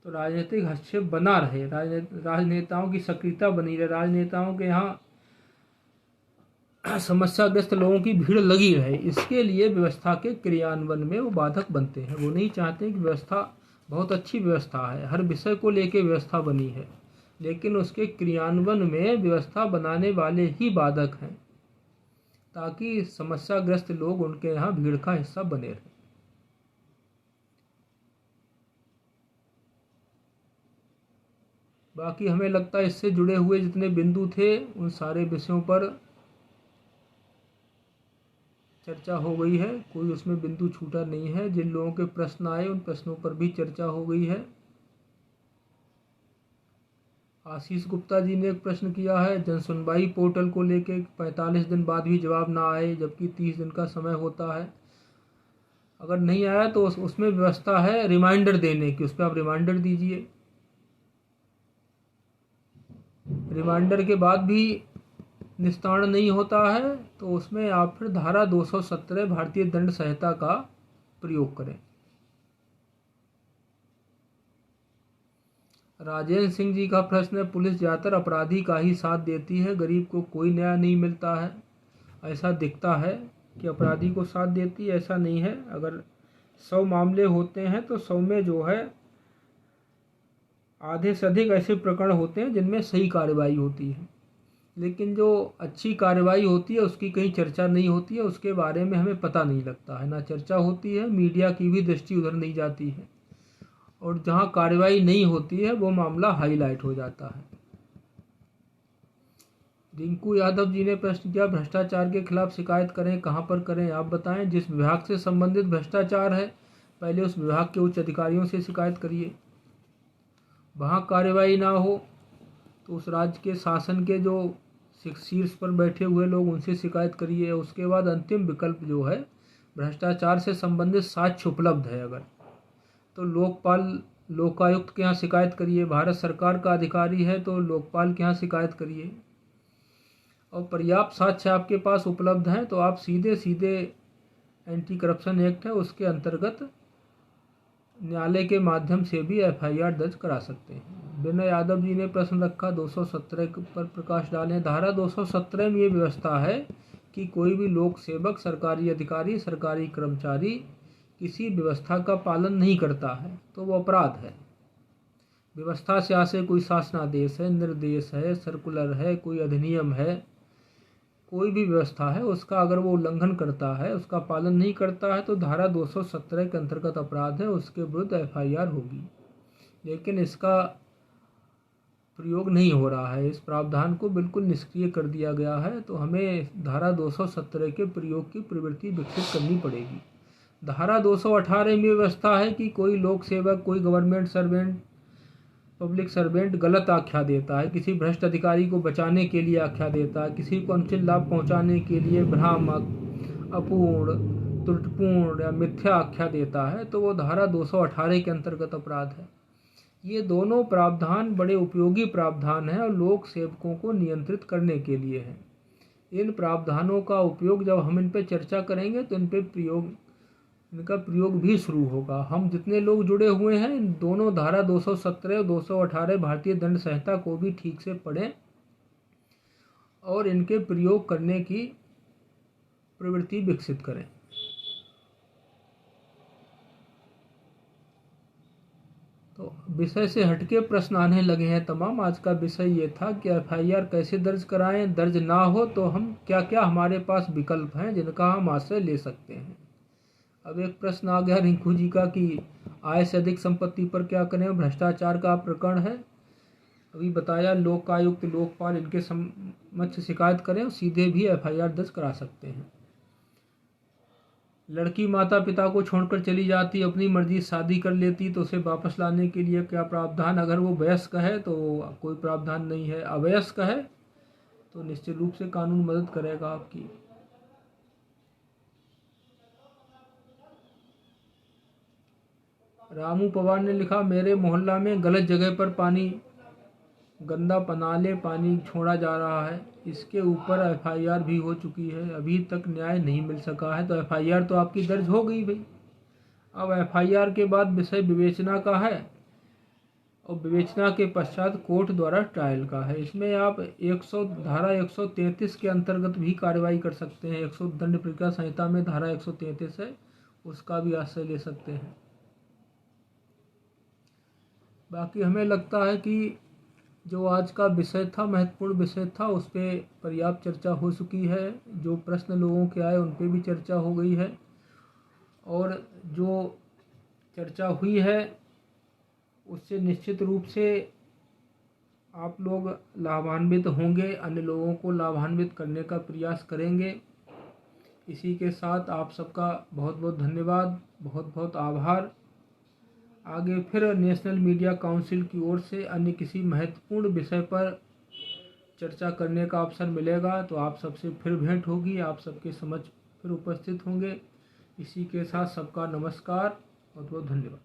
तो राजनीतिक हस्तक्षेप बना रहे, राजनेताओं की सक्रियता बनी रहे, राजनेताओं के यहाँ समस्याग्रस्त लोगों की भीड़ लगी रहे, इसके लिए व्यवस्था के क्रियान्वयन में वो बाधक बनते हैं। वो नहीं चाहते कि व्यवस्था बहुत अच्छी व्यवस्था है, हर विषय को लेकर व्यवस्था बनी है, लेकिन उसके क्रियान्वयन में व्यवस्था बनाने वाले ही बाधक हैं, ताकि समस्याग्रस्त लोग उनके यहाँ भीड़ का हिस्सा बने रहे। बाकी हमें लगता है इससे जुड़े हुए जितने बिंदु थे उन सारे विषयों पर चर्चा हो गई है, कोई उसमें बिंदु छूटा नहीं है। जिन लोगों के प्रश्न आए उन प्रश्नों पर भी चर्चा हो गई है। आशीष गुप्ता जी ने एक प्रश्न किया है, जन सुनवाई पोर्टल को लेके 45 दिन बाद भी जवाब ना आए, जबकि 30 दिन का समय होता है। अगर नहीं आया तो उसमें व्यवस्था है रिमाइंडर देने की, उस पर आप रिमाइंडर दीजिए। रिमाइंडर के बाद भी निस्तारण नहीं होता है तो उसमें आप फिर धारा 217 भारतीय दंड संहिता का प्रयोग करें। राजेंद्र सिंह जी का प्रश्न है, पुलिस ज़्यादातर अपराधी का ही साथ देती है, गरीब को कोई न्याय नहीं मिलता है। ऐसा दिखता है कि अपराधी को साथ देती है, ऐसा नहीं है। अगर 100 मामले होते हैं तो 100 में जो है आधे से अधिक ऐसे प्रकरण होते हैं जिनमें सही कार्रवाई होती है, लेकिन जो अच्छी कार्रवाई होती है उसकी कहीं चर्चा नहीं होती है, उसके बारे में हमें पता नहीं लगता है, ना चर्चा होती है, मीडिया की भी दृष्टि उधर नहीं जाती है, और जहाँ कार्रवाई नहीं होती है वो मामला हाईलाइट हो जाता है। रिंकू यादव जी ने प्रश्न किया, भ्रष्टाचार के खिलाफ शिकायत करें, कहाँ पर करें, आप बताएं। जिस विभाग से संबंधित भ्रष्टाचार है पहले उस विभाग के उच्च अधिकारियों से शिकायत करिए। वहाँ कार्रवाई ना हो तो उस राज्य के शासन के जो शीर्ष पर बैठे हुए लोग, उनसे शिकायत करिए। उसके बाद अंतिम विकल्प जो है, भ्रष्टाचार से संबंधित साक्ष्य उपलब्ध है अगर, तो लोकायुक्त के यहाँ शिकायत करिए। भारत सरकार का अधिकारी है तो लोकपाल के यहाँ शिकायत करिए। और पर्याप्त साक्ष्य आपके पास उपलब्ध हैं तो आप सीधे एंटी करप्शन एक्ट है उसके अंतर्गत न्यायालय के माध्यम से भी एफआईआर दर्ज करा सकते हैं। विनय यादव जी ने प्रश्न रखा 217 पर प्रकाश डालें। धारा 217 में ये व्यवस्था है कि कोई भी लोक सेवक, सरकारी अधिकारी, सरकारी कर्मचारी किसी व्यवस्था का पालन नहीं करता है तो वो अपराध है। व्यवस्था से आशय कोई शासनादेश है, निर्देश है, सर्कुलर है, कोई अधिनियम है, कोई भी व्यवस्था है, उसका अगर वो उल्लंघन करता है, उसका पालन नहीं करता है तो धारा 217 के अंतर्गत अपराध है, उसके विरुद्ध एफआईआर होगी। लेकिन इसका प्रयोग नहीं हो रहा है, इस प्रावधान को बिल्कुल निष्क्रिय कर दिया गया है। तो हमें धारा 217 के प्रयोग की प्रवृत्ति विकसित करनी पड़ेगी। धारा 218 में व्यवस्था है कि कोई लोक सेवक, कोई गवर्नमेंट सर्वेंट, पब्लिक सर्वेंट गलत आख्या देता है, किसी भ्रष्ट अधिकारी को बचाने के लिए आख्या देता है, किसी को अनुचित लाभ पहुंचाने के लिए भ्रामक, अपूर्ण, त्रुटिपूर्ण या मिथ्या आख्या देता है तो वो धारा 218 के अंतर्गत अपराध है। ये दोनों प्रावधान बड़े उपयोगी प्रावधान हैं और लोक सेवकों को नियंत्रित करने के लिए हैं। इन प्रावधानों का उपयोग जब हम इन पर चर्चा करेंगे तो इनका प्रयोग भी शुरू होगा। हम जितने लोग जुड़े हुए हैं इन दोनों धारा 217 और 218 भारतीय दंड संहिता को भी ठीक से पढ़ें और इनके प्रयोग करने की प्रवृत्ति विकसित करें। तो विषय से हटके प्रश्न आने लगे हैं तमाम। आज का विषय ये था कि एफआईआर कैसे दर्ज कराएं, दर्ज ना हो तो हम क्या हमारे पास विकल्प हैं जिनका हम आश्रय ले सकते हैं। अब एक प्रश्न आ गया रिंकू जी का कि आय से अधिक संपत्ति पर क्या करें, भ्रष्टाचार का प्रकरण है। अभी बताया लोकायुक्त, लोकपाल इनके समक्ष शिकायत करें और सीधे भी एफआईआर दर्ज करा सकते हैं। लड़की माता पिता को छोड़कर चली जाती, अपनी मर्जी शादी कर लेती तो उसे वापस लाने के लिए क्या प्रावधान? अगर वो वयस्क है तो कोई प्रावधान नहीं है, अवयस्क है तो निश्चित रूप से कानून मदद करेगा आपकी। रामू पवार ने लिखा, मेरे मोहल्ला में गलत जगह पर गंदा पनाले पानी छोड़ा जा रहा है, इसके ऊपर एफआईआर भी हो चुकी है, अभी तक न्याय नहीं मिल सका है। तो एफआईआर तो आपकी दर्ज हो गई भाई। अब एफआईआर के बाद विषय विवेचना का है और विवेचना के पश्चात कोर्ट द्वारा ट्रायल का है। इसमें आप धारा 133 के अंतर्गत भी कार्रवाई कर सकते हैं। 100 दंड प्रक्रिया संहिता में धारा 133 है, उसका भी आश्रय ले सकते हैं। बाकी हमें लगता है कि जो आज का विषय था, महत्वपूर्ण विषय था, उस पर पर्याप्त चर्चा हो चुकी है। जो प्रश्न लोगों के आए उन पर भी चर्चा हो गई है और जो चर्चा हुई है उससे निश्चित रूप से आप लोग लाभान्वित होंगे, अन्य लोगों को लाभान्वित करने का प्रयास करेंगे। इसी के साथ आप सबका बहुत बहुत धन्यवाद, बहुत बहुत आभार। आगे फिर नेशनल मीडिया काउंसिल की ओर से अन्य किसी महत्वपूर्ण विषय पर चर्चा करने का अवसर मिलेगा तो आप सबसे फिर भेंट होगी, आप सबके समक्ष फिर उपस्थित होंगे। इसी के साथ सबका नमस्कार, बहुत बहुत धन्यवाद।